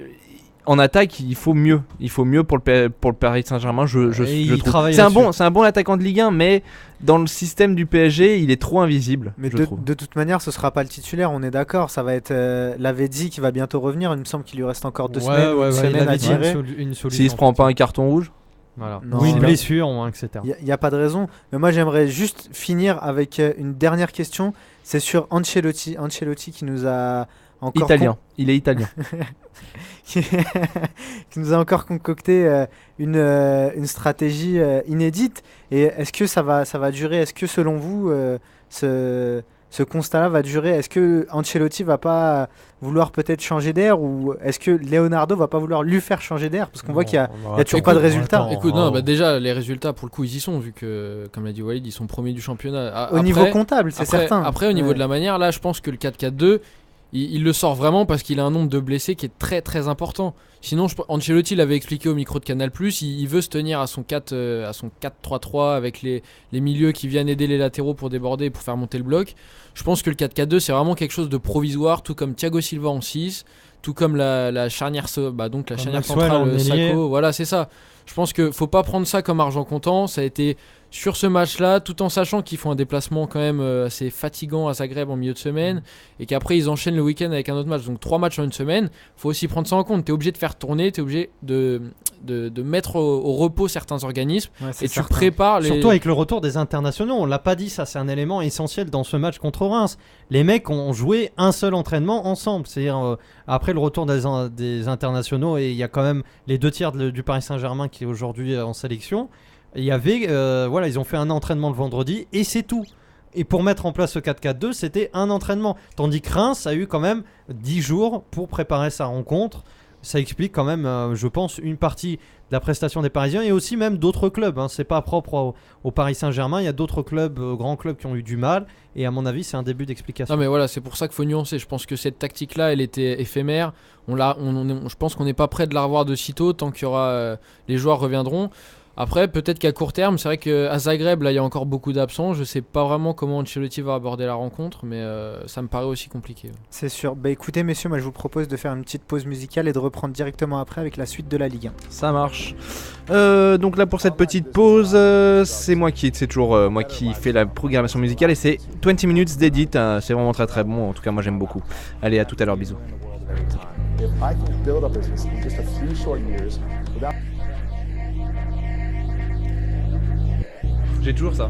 En attaque, il faut mieux. Il faut mieux pour le Paris Saint-Germain, je Et il trouve. travaille C'est un bon attaquant de Ligue 1, mais dans le système du PSG, il est trop invisible. Mais je de trouve. toute manière, ce sera pas le titulaire, on est d'accord. Ça va être Lavezzi qui va bientôt revenir. Il me semble qu'il lui reste encore 2 semaines, une il semaine à avait dit tirer. une solution. S'il se prend pas un carton rouge. Voilà. Non, Ou une non. blessure, hein, etc. Il n'y a pas de raison. Mais moi, j'aimerais juste finir avec une dernière question. C'est sur Ancelotti. Ancelotti qui nous a encore Italien. Il est italien. qui nous a encore concocté une stratégie inédite. Et est-ce que ça va durer? Est-ce que selon vous, ce constat-là va durer? Est-ce que Ancelotti va pas vouloir peut-être changer d'air, ou est-ce que Leonardo va pas vouloir lui faire changer d'air, parce qu'on voit qu'il y a toujours pas de résultat. Écoute, non, bah déjà, les résultats, pour le coup, ils y sont, vu que, comme l'a dit Walid, ils sont premiers du championnat. Au niveau comptable, c'est certain. Après, au niveau Ouais. de la manière, là, je pense que le 4-4-2, il le sort vraiment parce qu'il a un nombre de blessés qui est très très important. Sinon, Ancelotti l'avait expliqué au micro de Canal+, il veut se tenir à son 4-3-3 avec les milieux qui viennent aider les latéraux pour déborder et pour faire monter le bloc. Je pense que le 4-4-2, c'est vraiment quelque chose de provisoire, tout comme Thiago Silva en 6, tout comme la charnière, donc la charnière Maxwell en centrale ailier. Sacco. Voilà, c'est ça. Je pense qu'il faut pas prendre ça comme argent comptant. Ça a été sur ce match-là, tout en sachant qu'ils font un déplacement quand même assez fatigant à Zagreb en milieu de semaine, et qu'après ils enchaînent le week-end avec un autre match. Donc 3 matchs en une semaine, faut aussi prendre ça en compte. Tu es obligé de faire tourner, tu es obligé de mettre au repos certains organismes, Ouais, c'est et tu certain. prépares les... Surtout avec le retour des internationaux, on l'a pas dit, ça c'est un élément essentiel dans ce match contre Reims. Les mecs ont joué un seul entraînement ensemble, c'est-à-dire après le retour des internationaux, et il y a quand même les 2/3 du Paris Saint-Germain qui est aujourd'hui en sélection. Il y avait, ils ont fait un entraînement le vendredi et c'est tout. Et pour mettre en place ce 4-4-2, c'était un entraînement. Tandis que Reims a eu quand même 10 jours pour préparer sa rencontre. Ça explique quand même, je pense, une partie de la prestation des Parisiens et aussi même d'autres clubs. Hein. C'est pas propre au Paris Saint-Germain. Il y a d'autres clubs, grands clubs qui ont eu du mal. Et à mon avis, c'est un début d'explication. Non mais voilà, c'est pour ça qu'il faut nuancer. Je pense que cette tactique-là, elle était éphémère. Je pense qu'on n'est pas prêt de la revoir de sitôt tant qu'il y aura les joueurs reviendront. Après, peut-être qu'à court terme, c'est vrai qu'à Zagreb, là, il y a encore beaucoup d'absents. Je sais pas vraiment comment Ancelotti va aborder la rencontre, mais ça me paraît aussi compliqué. C'est sûr. Bah écoutez, messieurs, moi je vous propose de faire une petite pause musicale et de reprendre directement après avec la suite de la Ligue 1. Ça marche. Donc là pour cette petite pause, c'est toujours moi qui fais la programmation musicale et c'est 20 minutes d'edit. C'est vraiment très très bon. En tout cas, moi j'aime beaucoup. Allez, à tout à l'heure, bisous. If I can build a business in just a few short years without J'ai toujours ça.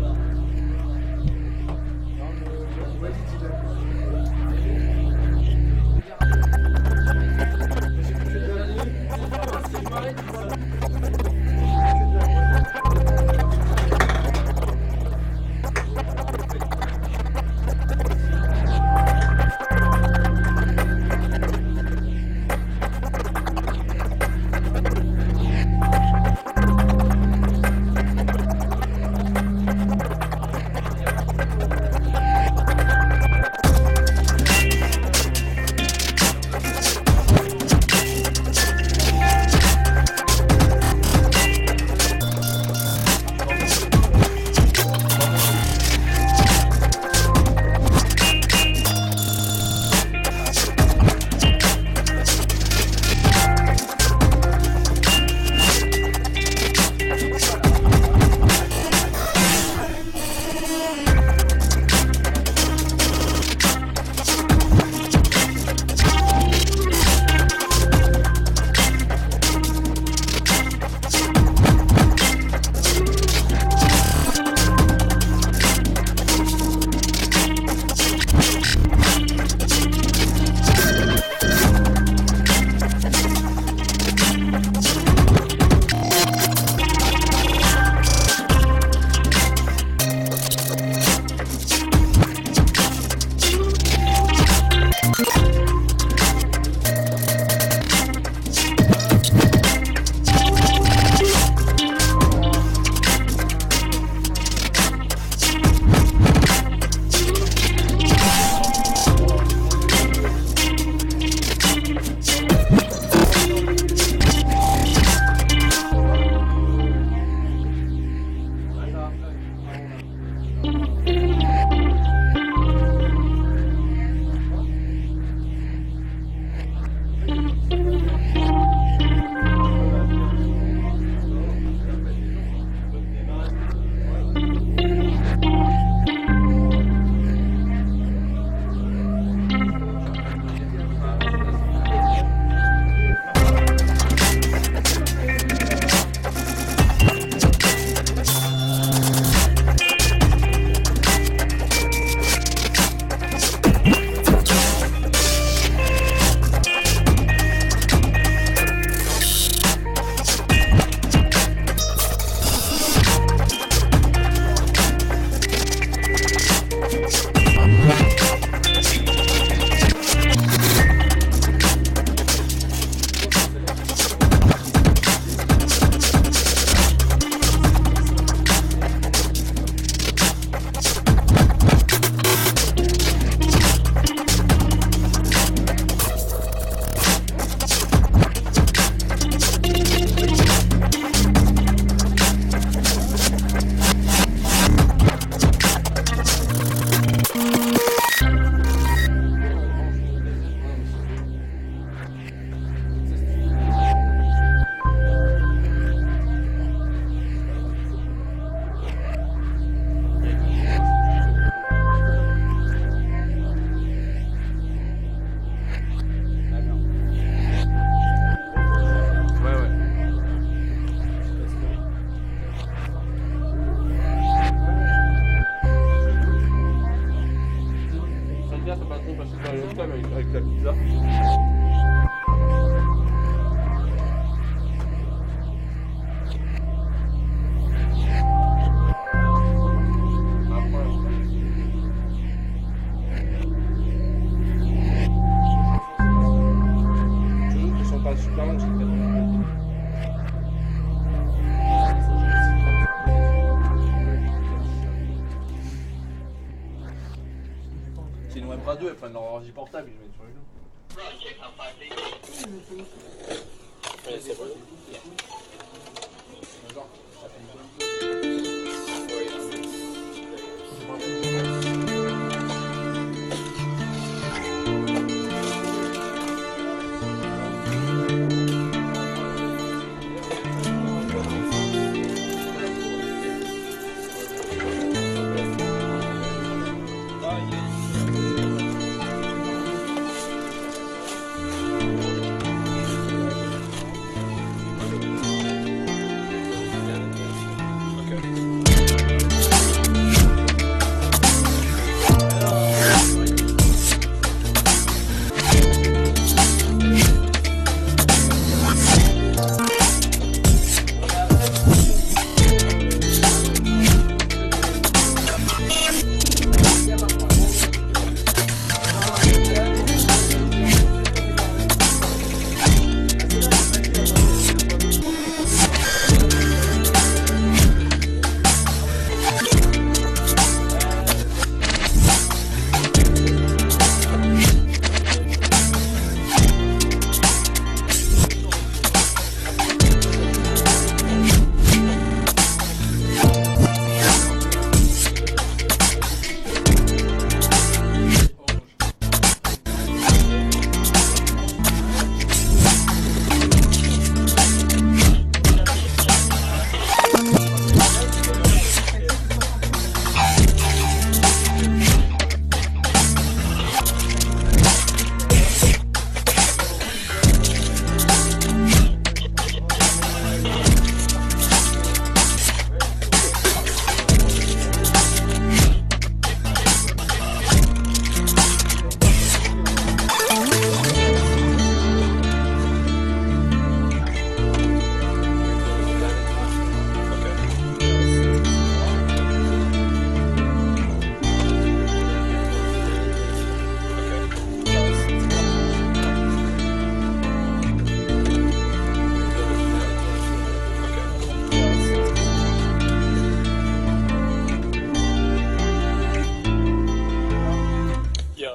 bien, c'est pas trop parce que c'est un time avec la pizza. Ils sont pas super longs, c'est peut-être. C'est une web radio, elles prennent leur ordi portable, ils le mettent sur les genoux. Ouais, c'est bon.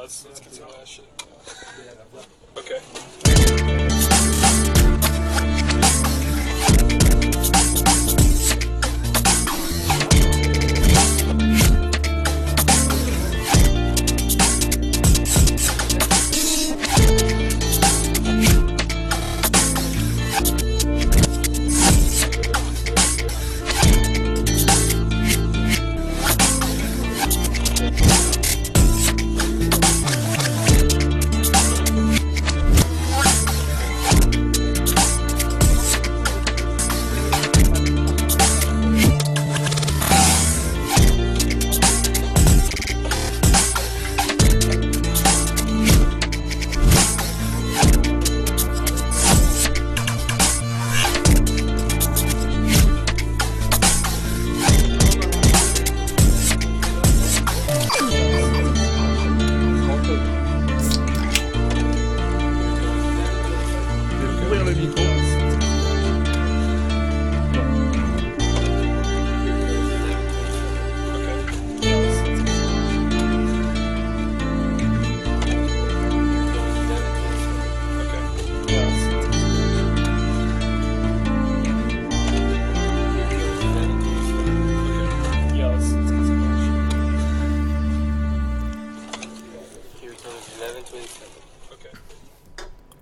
Let's get some of that shit. Okay.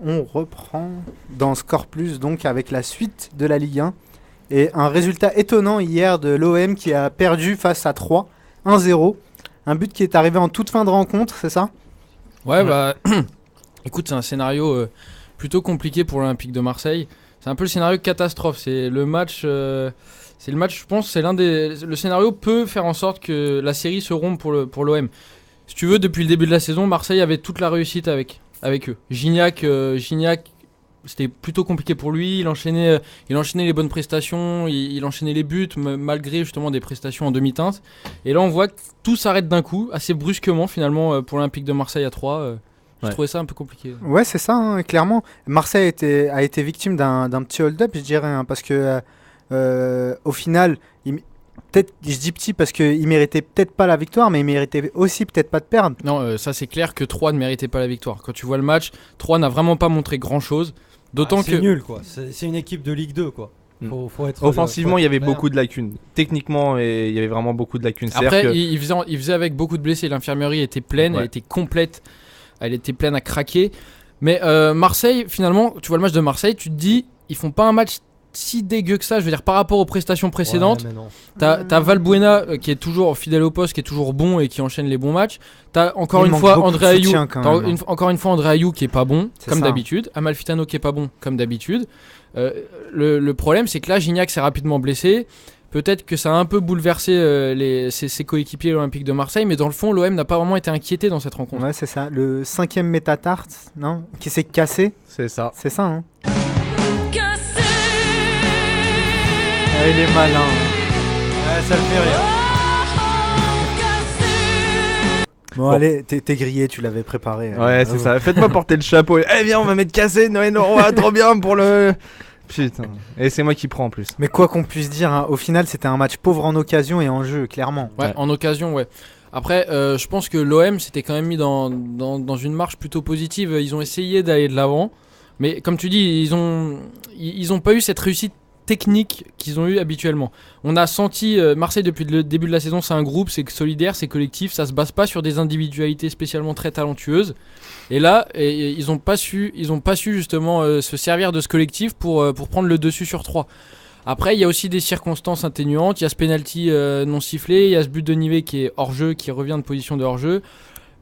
On reprend dans Score Plus donc avec la suite de la Ligue 1 et un résultat étonnant hier de l'OM qui a perdu face à 3, 1-0. Un but qui est arrivé en toute fin de rencontre, c'est ça ? Ouais, bah écoute, c'est un scénario plutôt compliqué pour l'Olympique de Marseille. C'est un peu le scénario catastrophe. C'est le match, je pense, le scénario peut faire en sorte que la série se rompe pour l'OM. Si tu veux, depuis le début de la saison, Marseille avait toute la réussite avec eux. Gignac, c'était plutôt compliqué pour lui. Il enchaînait les bonnes prestations, il enchaînait les buts malgré justement des prestations en demi-teinte. Et là, on voit que tout s'arrête d'un coup, assez brusquement finalement pour l'Olympique de Marseille à 3. J'ai trouvé ça un peu compliqué. Ouais, c'est ça, hein, clairement. Marseille a été victime d'un petit hold-up, je dirais, hein, parce que au final, peut-être, je dis petit parce qu'il méritait peut-être pas la victoire, mais il méritait aussi peut-être pas de perdre. Non, ça c'est clair que 3 ne méritait pas la victoire. Quand tu vois le match, 3 n'a vraiment pas montré grand-chose. D'autant c'est nul, quoi. C'est une équipe de Ligue 2, quoi. Faut être offensivement, il y avait beaucoup de lacunes. Techniquement, il y avait vraiment beaucoup de lacunes. Après, il faisait avec beaucoup de blessés. L'infirmerie était pleine, elle était complète. Elle était pleine à craquer. Mais Marseille, finalement, tu vois le match de Marseille, tu te dis, ils font pas un match si dégueu que ça. Je veux dire, par rapport aux prestations précédentes, t'as Valbuena qui est toujours fidèle au poste, qui est toujours bon et qui enchaîne les bons matchs. T'as encore une fois André Ayou, André Ayou qui est pas bon, comme d'habitude. Amalfitano qui est pas bon, comme d'habitude. Le problème, c'est que là, Gignac s'est rapidement blessé. Peut-être que ça a un peu bouleversé ses coéquipiers olympiques de Marseille, mais dans le fond, l'OM n'a pas vraiment été inquiété dans cette rencontre. Ouais, c'est ça. Le 5e métatarte, non, qui s'est cassé. C'est ça. C'est ça, hein. Il est malin. Ouais, ça le fait rire. Bon, allez, t'es grillé, tu l'avais préparé. Ouais, c'est ça. Faites-moi porter le chapeau. Eh viens, on va mettre cassé. Non, trop bien pour le... Putain. Et c'est moi qui prends en plus. Mais quoi qu'on puisse dire, hein, au final, c'était un match pauvre en occasion et en jeu, clairement. Ouais, en occasion, ouais. Après, je pense que l'OM s'était quand même mis dans une marche plutôt positive. Ils ont essayé d'aller de l'avant. Mais comme tu dis, ils ont pas eu cette réussite technique qu'ils ont eu habituellement. On a senti Marseille depuis le début de la saison, c'est un groupe, c'est solidaire, c'est collectif, ça se base pas sur des individualités spécialement très talentueuses. Et là, ils ont pas su justement se servir de ce collectif pour prendre le dessus sur 3. Après, il y a aussi des circonstances atténuantes, il y a ce penalty non sifflé, il y a ce but de Nivet qui est hors jeu, qui revient de position de hors jeu.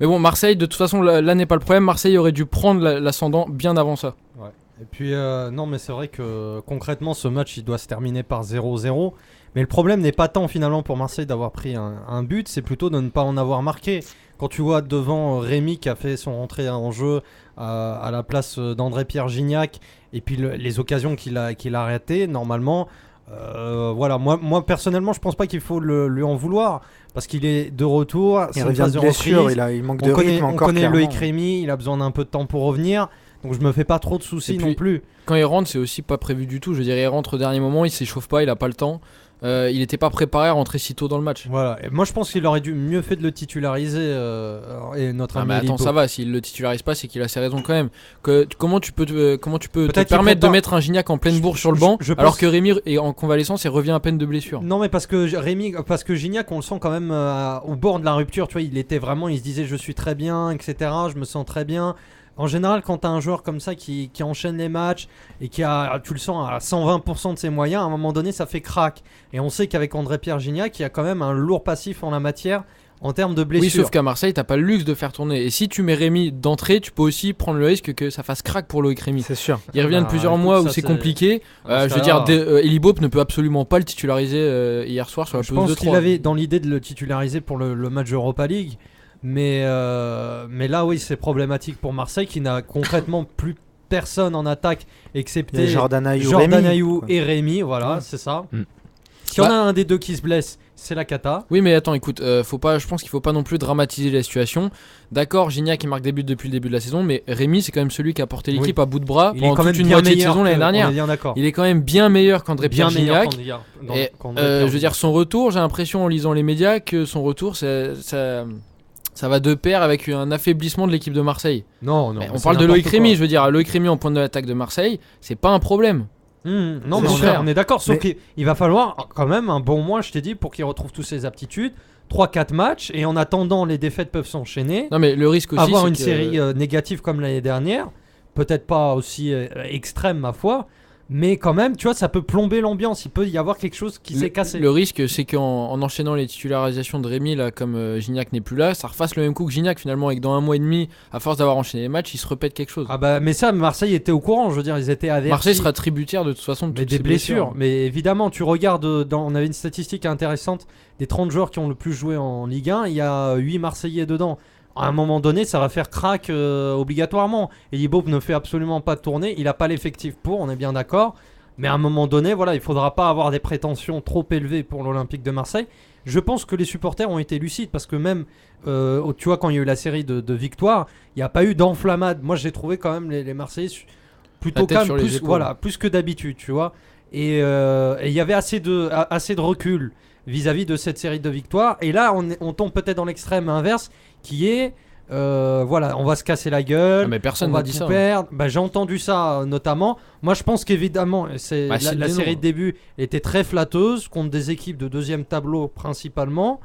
Mais bon, Marseille, de toute façon, là n'est pas le problème. Marseille aurait dû prendre l'ascendant bien avant ça. Ouais. Et puis, non, mais c'est vrai que concrètement, ce match, il doit se terminer par 0-0. Mais le problème n'est pas tant finalement pour Marseille d'avoir pris un but, c'est plutôt de ne pas en avoir marqué. Quand tu vois devant Rémi qui a fait son rentrée en jeu à la place d'André-Pierre Gignac, et puis les occasions qu'il a ratées, normalement, voilà, moi personnellement, je pense pas qu'il faut lui en vouloir. Parce qu'il est de retour, il revient de blessure, il manque de rythme encore. On connaît Loïc Rémy, il a besoin d'un peu de temps pour revenir. Donc je me fais pas trop de soucis non plus. Quand il rentre, c'est aussi pas prévu du tout. Je veux dire, il rentre au dernier moment, il s'échauffe pas, il a pas le temps. Il était pas préparé à rentrer si tôt dans le match. Voilà. Et moi je pense qu'il aurait dû mieux fait de le titulariser. Et notre ami mais attends, Libo. ça va. S'il le titularise pas, c'est qu'il a ses raisons quand même. Comment tu peux te permettre de mettre un Gignac en pleine bourre sur le banc alors que Rémy est en convalescence et revient à peine de blessure. Non, mais parce que Gignac, on le sent quand même au bord de la rupture. Tu vois, il était vraiment, il se disait je suis très bien, etc. Je me sens très bien. En général, quand tu as un joueur comme ça qui enchaîne les matchs et tu le sens à 120% de ses moyens, à un moment donné, ça fait crack. Et on sait qu'avec André-Pierre Gignac, il y a quand même un lourd passif en la matière en termes de blessures. Oui, sauf qu'à Marseille, t'as pas le luxe de faire tourner. Et si tu mets Rémy d'entrée, tu peux aussi prendre le risque que ça fasse crack pour Loïc Rémy. C'est sûr. Il revient de plusieurs mois où c'est compliqué. Je veux dire, Eli Boep ne peut absolument pas le titulariser hier soir sur la pelouse de 3. Je pense qu'il avait dans l'idée de le titulariser pour le match Europa League. Mais là, oui, c'est problématique pour Marseille qui n'a concrètement plus personne en attaque excepté Jordan Ayou et Rémy. Voilà, c'est ça. Si on a un des deux qui se blesse, c'est la cata. Oui, mais attends, écoute, je pense qu'il faut pas non plus dramatiser la situation. D'accord, Gignac il marque des buts depuis le début de la saison, mais Rémy c'est quand même celui qui a porté l'équipe à bout de bras pendant toute une moitié de saison l'année dernière. Il est quand même bien meilleur qu'André-Pierre Gignac. Je veux dire, son retour, j'ai l'impression en lisant les médias que son retour, ça va de pair avec un affaiblissement de l'équipe de Marseille. Non. On parle de Loïc Rémy, je veux dire, Loïc Rémy en point de l'attaque de Marseille, c'est pas un problème. Non, mais on est d'accord, sauf qu'il va falloir quand même un bon mois, je t'ai dit, pour qu'il retrouve toutes ses aptitudes. 3-4 matchs, et en attendant, les défaites peuvent s'enchaîner. Non, mais le risque aussi, avoir une série négative comme l'année dernière, peut-être pas aussi extrême, ma foi. Mais quand même, tu vois, ça peut plomber l'ambiance. Il peut y avoir quelque chose qui s'est cassé. Le risque, c'est qu'en enchaînant les titularisations de Rémi, là, comme Gignac n'est plus là, ça refasse le même coup que Gignac finalement, et que dans un mois et demi, à force d'avoir enchaîné les matchs, il se répète quelque chose. Ah bah, mais ça, Marseille était au courant. Je veux dire, ils étaient avertis. Marseille sera tributaire de toute façon de Mais toutes des ces blessures. Mais évidemment, tu regardes, on avait une statistique intéressante des 30 joueurs qui ont le plus joué en Ligue 1. Il y a 8 Marseillais dedans. À un moment donné, ça va faire crack obligatoirement. Et Ibope ne fait absolument pas de tournée. Il n'a pas l'effectif pour, on est bien d'accord. Mais à un moment donné, voilà, il ne faudra pas avoir des prétentions trop élevées pour l'Olympique de Marseille. Je pense que les supporters ont été lucides parce que même, tu vois, quand il y a eu la série de victoires, il n'y a pas eu d'enflammade. Moi, j'ai trouvé quand même les Marseillais plutôt calmes, plus que d'habitude, tu vois. Et il y avait assez de recul vis-à-vis de cette série de victoires. Et là, on tombe peut-être dans l'extrême inverse qui est... voilà, on va se casser la gueule. mais personne on va n'a dit tout ça. perdre. Bah, j'ai entendu ça notamment. Moi, je pense qu'évidemment, la série de début était très flatteuse contre des équipes de deuxième tableau principalement.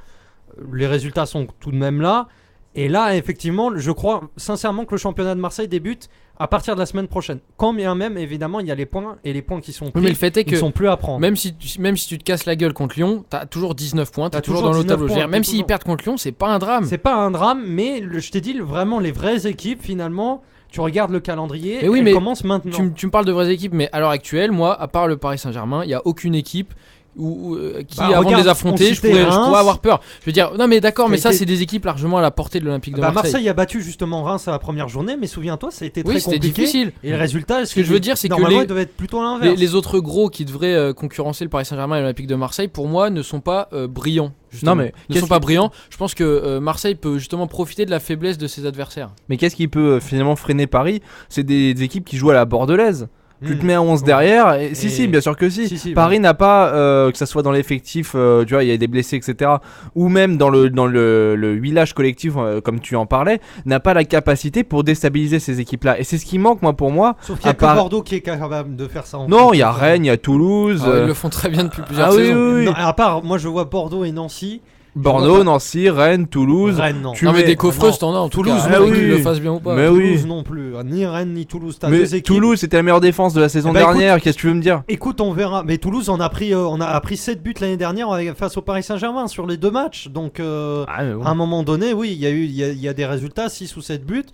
Les résultats sont tout de même là. Et là, effectivement, je crois sincèrement que le championnat de Marseille débute à partir de la semaine prochaine. Quand bien même, évidemment, il y a les points et les points qui sont pris, mais le fait est ils ne sont plus à prendre. Même si tu te casses la gueule contre Lyon, t'as toujours 19 points, t'es toujours dans le tableau. Même s'ils perdent contre Lyon, c'est pas un drame. C'est pas un drame, mais je t'ai dit, vraiment, les vraies équipes, finalement, tu regardes le calendrier, elles commencent maintenant. Tu me parles de vraies équipes, mais à l'heure actuelle, moi, à part le Paris Saint-Germain, il n'y a aucune équipe qui avant de les affronter, je pourrais avoir peur. Je veux dire, non mais d'accord, mais ça c'est des équipes largement à la portée de l'Olympique de Marseille. Marseille a battu justement Reims à la première journée, mais souviens-toi, ça a été très compliqué. Difficile. Et le résultat, ce que je veux dire, c'est que il devait être plutôt l'inverse. Les autres gros qui devraient concurrencer le Paris Saint-Germain et l'Olympique de Marseille, pour moi, ne sont pas brillants. Justement. Non mais ne sont pas brillants. Je pense que Marseille peut justement profiter de la faiblesse de ses adversaires. Mais qu'est-ce qui peut finalement freiner Paris? C'est des équipes qui jouent à la bordelaise. Tu te mets à 11 derrière et... Si, bien sûr que si. Paris n'a pas, que ça soit dans l'effectif, tu vois, il y a des blessés, etc. Ou même dans le huilage collectif, comme tu en parlais, n'a pas la capacité pour déstabiliser ces équipes-là. Et c'est ce qui manque, pour moi. Sauf qu'il y a que Bordeaux qui est capable de faire ça. Non, il y a Rennes, il y a Toulouse. Ils le font très bien depuis plusieurs saisons. Oui. Non, à part, moi je vois Bordeaux et Nancy. Bordeaux, Nancy, Rennes, Toulouse. Rennes, non. Mais des coffreuses, t'en as en Toulouse, tout cas. Qu'ils le fassent bien ou pas. Mais Toulouse non plus. Ni Rennes ni Toulouse. T'as deux équipes. Toulouse, c'était la meilleure défense de la saison dernière. Qu'est-ce que tu veux me dire? Écoute, on verra. Mais Toulouse, on a pris 7 buts l'année dernière face au Paris Saint-Germain sur les 2 matchs. Donc, à un moment donné, oui, il y a des résultats, 6 ou 7 buts.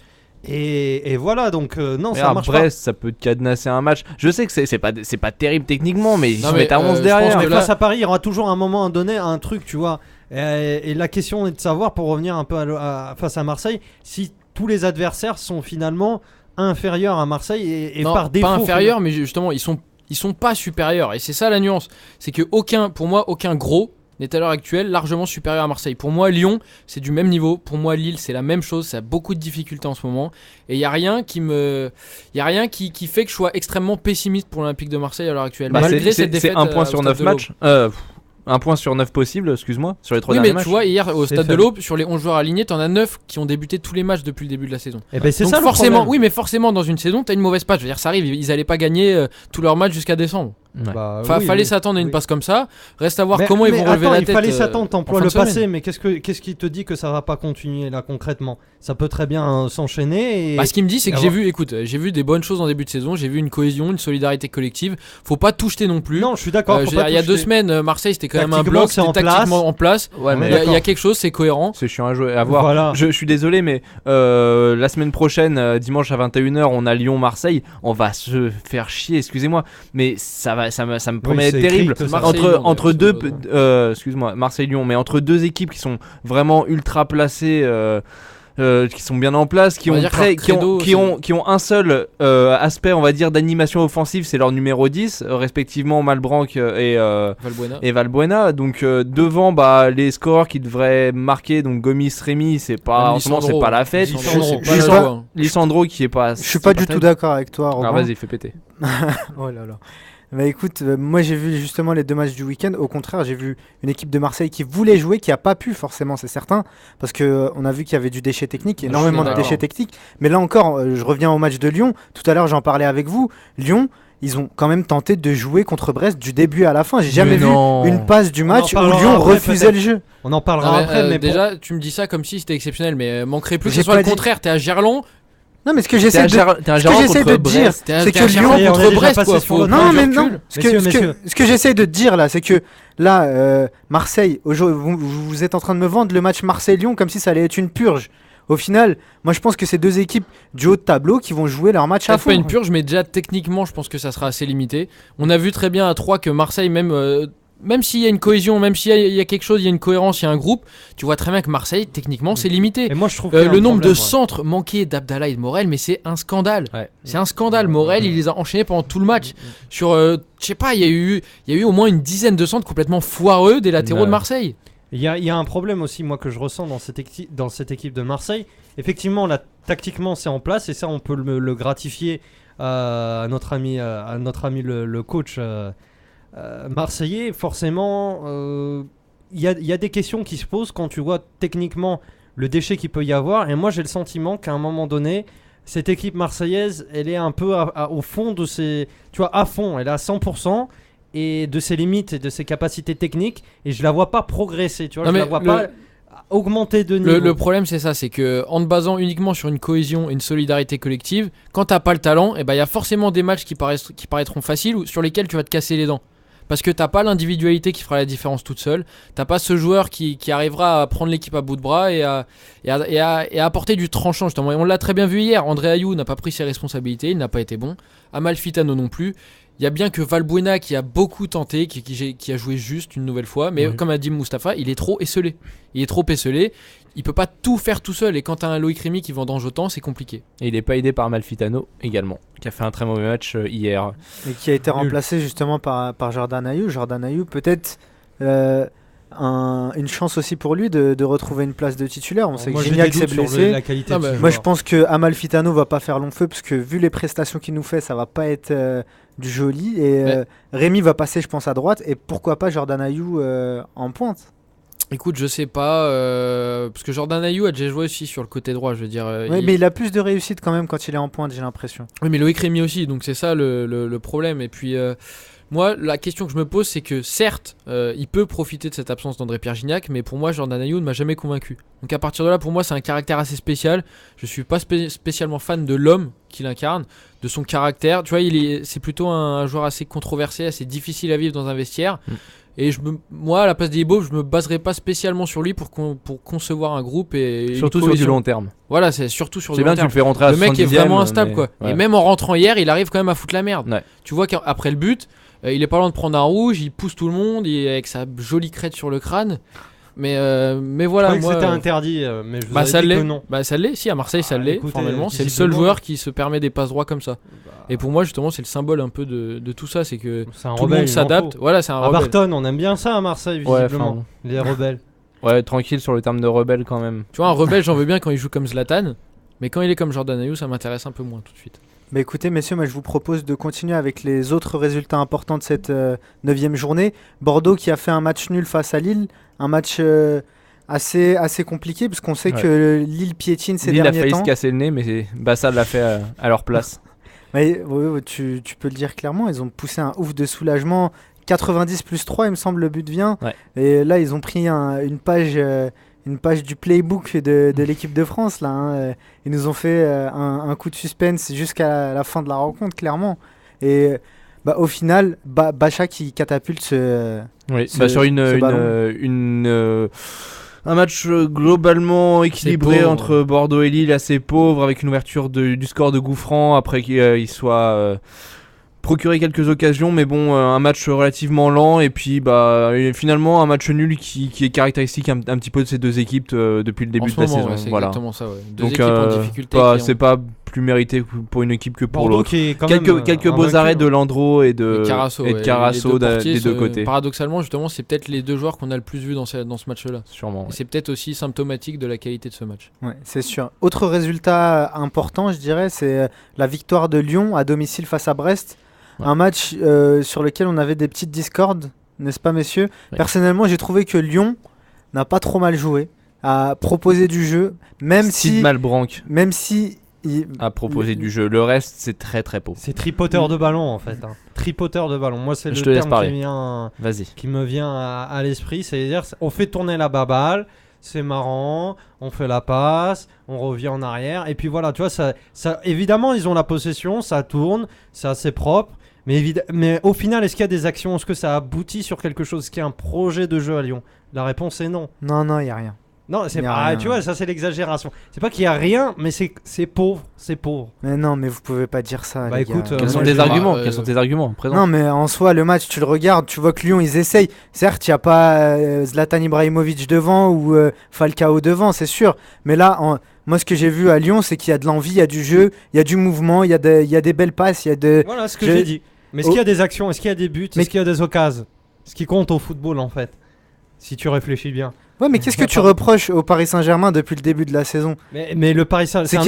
Et voilà, donc non, ça marche pas. Brest, ça peut te cadenasser un match. Je sais que c'est pas terrible techniquement, mais ils se mettent à 11 derrière. Mais face à Paris, il y aura toujours un moment donné un truc, tu vois. Et la question est de savoir, pour revenir un peu face à Marseille, si tous les adversaires sont finalement inférieurs à Marseille et non, par défaut. Pas inférieurs, mais justement, ils sont pas supérieurs. Et c'est ça la nuance. C'est que pour moi, aucun gros n'est à l'heure actuelle largement supérieur à Marseille. Pour moi, Lyon, c'est du même niveau. Pour moi, Lille, c'est la même chose. Ça a beaucoup de difficultés en ce moment. Et il n'y a rien qui fait que je sois extrêmement pessimiste pour l'Olympique de Marseille à l'heure actuelle. Malgré cette défaite. C'est un point sur 9 matchs. Un point sur 9 possible, excuse-moi, sur les 3 derniers matchs. Oui, mais tu vois, hier au Stade de l'Aube, sur les 11 joueurs alignés, t'en as 9 qui ont débuté tous les matchs depuis le début de la saison. Et ben c'est donc ça forcément, le problème. oui, mais forcément dans une saison, t'as une mauvaise passe. Je veux dire, ça arrive, ils allaient pas gagner tous leurs matchs jusqu'à décembre. Ouais. Fallait s'attendre à une passe comme ça. Reste à voir comment ils vont relever la tête. Il fallait s'attendre, t'emploies le passé, mais qu'est-ce qui te dit que ça va pas continuer là concrètement? Ça peut très bien s'enchaîner. Ce qui me dit, c'est que j'ai vu des bonnes choses en début de saison. J'ai vu une cohésion, une solidarité collective. Faut pas tout jeter non plus. Non, je suis d'accord. Il y a 2 semaines, Marseille c'était quand même un bloc, c'était tactiquement en place. Ouais, mais il y a quelque chose, c'est cohérent. C'est chiant à jouer, à voir. Voilà. Je suis désolé, mais la semaine prochaine, dimanche à 21h, on a Lyon-Marseille. On va se faire chier, excusez-moi, mais ça me promet d'être terrible. Entre deux, excuse-moi, Marseille-Lyon, mais entre deux équipes qui sont vraiment ultra placées. Qui sont bien en place, qui ont un seul aspect, on va dire, d'animation offensive, c'est leur numéro 10, respectivement Malbranc et Valbuena. Donc devant, les scoreurs qui devraient marquer, donc Gomis, Rémi, c'est pas en ce moment, c'est pas la fête. Lisandro qui est pas. Je suis pas du tout d'accord avec toi, Robin. Ah, vas-y, fais péter. Oh là là. Bah écoute, moi j'ai vu justement les 2 matchs du week-end. Au contraire, j'ai vu une équipe de Marseille qui voulait jouer, qui a pas pu forcément, c'est certain, parce que on a vu qu'il y avait du déchet technique, énormément de déchets techniques. Mais là encore, je reviens au match de Lyon. Tout à l'heure, j'en parlais avec vous. Lyon, ils ont quand même tenté de jouer contre Brest du début à la fin. J'ai jamais vu une passe du match où Lyon refusait le jeu. On en parlera après. Mais déjà, tu me dis ça comme si c'était exceptionnel, mais manquerait plus que ce soit le contraire. T'es à Gerland. Non, mais ce que T'es j'essaie un de, gérant de contre dire, Brest. c'est que un Lyon gérant on est contre déjà Brest, passé quoi. sur Faut le- Non, prendre mais du non. recul. Messieurs. Ce que j'essaie de te dire là, c'est que là, Marseille, vous êtes en train de me vendre le match Marseille-Lyon comme si ça allait être une purge. Au final, moi je pense que c'est deux équipes du haut de tableau qui vont jouer leur match à Ça fond. fait pas une purge, mais déjà techniquement, je pense que ça sera assez limité. On a vu très bien à 3 que Marseille, même s'il y a une cohésion, même s'il y a quelque chose, il y a une cohérence, il y a un groupe, tu vois très bien que Marseille, techniquement, c'est limité. Et moi, je trouve qu'il y a Le un nombre de problème, centres manqués d'Abdallah et de Morel, mais c'est un scandale. Ouais. C'est un scandale. Morel, il les a enchaînés pendant tout le match. Sur, je sais pas, il y a eu au moins une dizaine de centres complètement foireux des latéraux Ouais. de Marseille. Il y a un problème aussi, moi, que je ressens dans cette équipe de Marseille. Effectivement, là, tactiquement, c'est en place et ça, on peut le gratifier à notre ami le coach marseillais. Forcément, il y a des questions qui se posent quand tu vois techniquement le déchet qu'il peut y avoir. Et moi, j'ai le sentiment qu'à un moment donné, cette équipe marseillaise, elle est un peu au fond de ses... Tu vois, à fond, elle est à 100%. Et de ses limites et de ses capacités techniques, et je la vois pas progresser, tu vois, Non, je la mais vois pas augmenter de niveau. Le problème, c'est ça, c'est que en te basant uniquement sur une cohésion et une solidarité collective, quand t'as pas le talent, il y a forcément des matchs qui paraîtront faciles ou sur lesquels tu vas te casser les dents. Parce que t'as pas l'individualité qui fera la différence toute seule. T'as pas ce joueur qui arrivera à prendre l'équipe à bout de bras et à apporter du tranchant, justement. Et on l'a très bien vu hier. André Ayew n'a pas pris ses responsabilités, il n'a pas été bon. Amalfitano non plus. Il y a bien que Valbuena qui a beaucoup tenté, qui a joué juste une nouvelle fois. Mais comme a dit Mustapha, il est trop esselé. Il peut pas tout faire tout seul. Et quand t'as un Loïc Rémy qui vendange autant, c'est compliqué. Et il est pas aidé par Malfitano également, qui a fait un très mauvais match hier. Et qui a été remplacé justement par Jordan Ayew. Jordan Ayew, peut-être une chance aussi pour lui de retrouver une place de titulaire. On sait que Gignac s'est blessé. La qualité Ah de bah, ce Moi, je joueur. pense que Amalfitano va pas faire long feu parce que vu les prestations qu'il nous fait, ça va pas être du joli. Et Rémi va passer, je pense, à droite. Et pourquoi pas Jordan Ayew en pointe. Écoute, je sais pas, parce que Jordan Ayew a déjà joué aussi sur le côté droit, je veux dire. Ouais, mais il a plus de réussite quand même quand il est en pointe, j'ai l'impression. Oui, mais Loïc Rémy aussi, donc c'est ça le problème. Et puis, moi, la question que je me pose, c'est que certes, il peut profiter de cette absence d'André-Pierre Gignac, mais pour moi, Jordan Ayew ne m'a jamais convaincu. Donc à partir de là, pour moi, c'est un caractère assez spécial. Je suis pas spécialement fan de l'homme qu'il incarne, de son caractère. Tu vois, c'est plutôt un joueur assez controversé, assez difficile à vivre dans un vestiaire. Et moi, à la place d'Ibo, je me baserai pas spécialement sur lui pour concevoir un groupe et Surtout une sur du cohésion. long terme. Voilà, c'est surtout sur C'est du bien, long tu terme. le fais rentrer à Le mec est 70e, vraiment instable, mais- quoi. ouais. Et même en rentrant hier, il arrive quand même à foutre la merde. Ouais. Tu vois qu'après le but, il est pas loin de prendre un rouge, il pousse tout le monde, avec sa jolie crête sur le crâne. Mais Je voilà, croyais que moi, c'était interdit, mais je vous bah avais ça dit que l'est. non. Bah ça l'est. Si à Marseille ça l'est. écoutez, Formellement, c'est le seul visiblement- joueur qui se permet des passes droits comme ça. Et pour moi justement, c'est le symbole un peu de tout ça, c'est que C'est un tout le rebelle, monde il en s'adapte. faut. Voilà, c'est un À rebelle. Barton, on aime bien ça à Marseille, Ouais, visiblement. enfin, Les rebelles. Ouais, tranquille sur le terme de rebelle quand même. Tu vois, un rebelle, j'en veux bien quand il joue comme Zlatan, mais quand il est comme Jordan Ayew, ça m'intéresse un peu moins tout de suite. Bah écoutez messieurs, moi je vous propose de continuer avec les autres résultats importants de cette 9e journée. Bordeaux qui a fait un match nul face à Lille, un match assez compliqué parce qu'on sait Ouais. que Lille piétine ces Lille a derniers failli temps. se casser le nez, mais Bassa l'a fait à leur place. Mais, ouais, tu peux le dire clairement, ils ont poussé un ouf de soulagement. 90 plus 3, il me semble, le but vient. Ouais. Et là, ils ont pris une page du playbook de l'équipe de France. Là, hein. Ils nous ont fait un coup de suspense jusqu'à la fin de la rencontre, clairement. Et au final, Bacha qui catapulte Oui, ce sur un match globalement équilibré pauvre. entre Bordeaux et Lille, assez pauvre, avec une ouverture du score de Gouffran après qu'il soit procuré quelques occasions, mais bon, un match relativement lent et puis et finalement un match nul qui est caractéristique un petit peu de ces deux équipes depuis le début En de la ce moment, saison. ouais, c'est Voilà. exactement ça. Ouais. Deux Donc équipes en difficulté. c'est pas plus mérité pour une équipe que pour Bordeaux l'autre. qui est quand Quelques même, beaux invaincu, arrêts de hein. Landreau et de Carasso, et de Carasso des deux côtés. Paradoxalement, justement, c'est peut-être les deux joueurs qu'on a le plus vu dans ce match-là. Sûrement. Et Ouais. c'est peut-être aussi symptomatique de la qualité de ce match. Ouais, c'est sûr. Autre résultat important, je dirais, c'est la victoire de Lyon à domicile face à Brest. Ouais. Un match sur lequel on avait des petites discordes, n'est-ce pas, messieurs? Ouais. Personnellement, j'ai trouvé que Lyon n'a pas trop mal joué, a proposé du jeu, même Steve si Malbranck il- a proposé du jeu. Le reste, c'est très très pauvre. C'est tripoteur de ballon en fait. Hein. Tripoteur de ballon. Moi, c'est Je le te laisse terme parler. qui Vas-y. me vient à l'esprit. C'est-à-dire, on fait tourner la baballe. c'est marrant, on fait la passe, on revient en arrière. Et puis voilà, tu vois, ça, évidemment, ils ont la possession, ça tourne, c'est assez propre. Mais au final, est-ce qu'il y a des actions? Est-ce que ça aboutit sur quelque chose? Est-ce qu'il y a un projet de jeu à Lyon? La réponse est non. Non, il n'y a rien. Non, c'est Y a pas, rien. tu vois, ça c'est l'exagération. C'est pas qu'il y a rien, mais c'est pauvre, c'est pauvre. Mais non, mais vous pouvez pas dire ça. Bah les écoute, gars. Quels sont moi, tes je- arguments bah, Quels sont tes arguments présents? Non, mais en soi, le match, tu le regardes, tu vois que Lyon, ils essayent. Certes, il n'y a pas Zlatan Ibrahimovic devant ou Falcao devant, c'est sûr. Mais là, moi, ce que j'ai vu à Lyon, c'est qu'il y a de l'envie, il y a du jeu, il y a du mouvement, il y a des belles passes, il y a de. Voilà ce que j'ai- j'ai dit. Mais est-ce qu'il y a des actions? Est-ce qu'il y a des buts? Mais- Est-ce qu'il y a des occasions? Ce qui compte au football en fait. Si tu réfléchis bien. Ouais, mais qu'est-ce que tu reproches au Paris Saint-Germain depuis le début de la saison? Mais le Paris Saint-Germain, C'est qu'il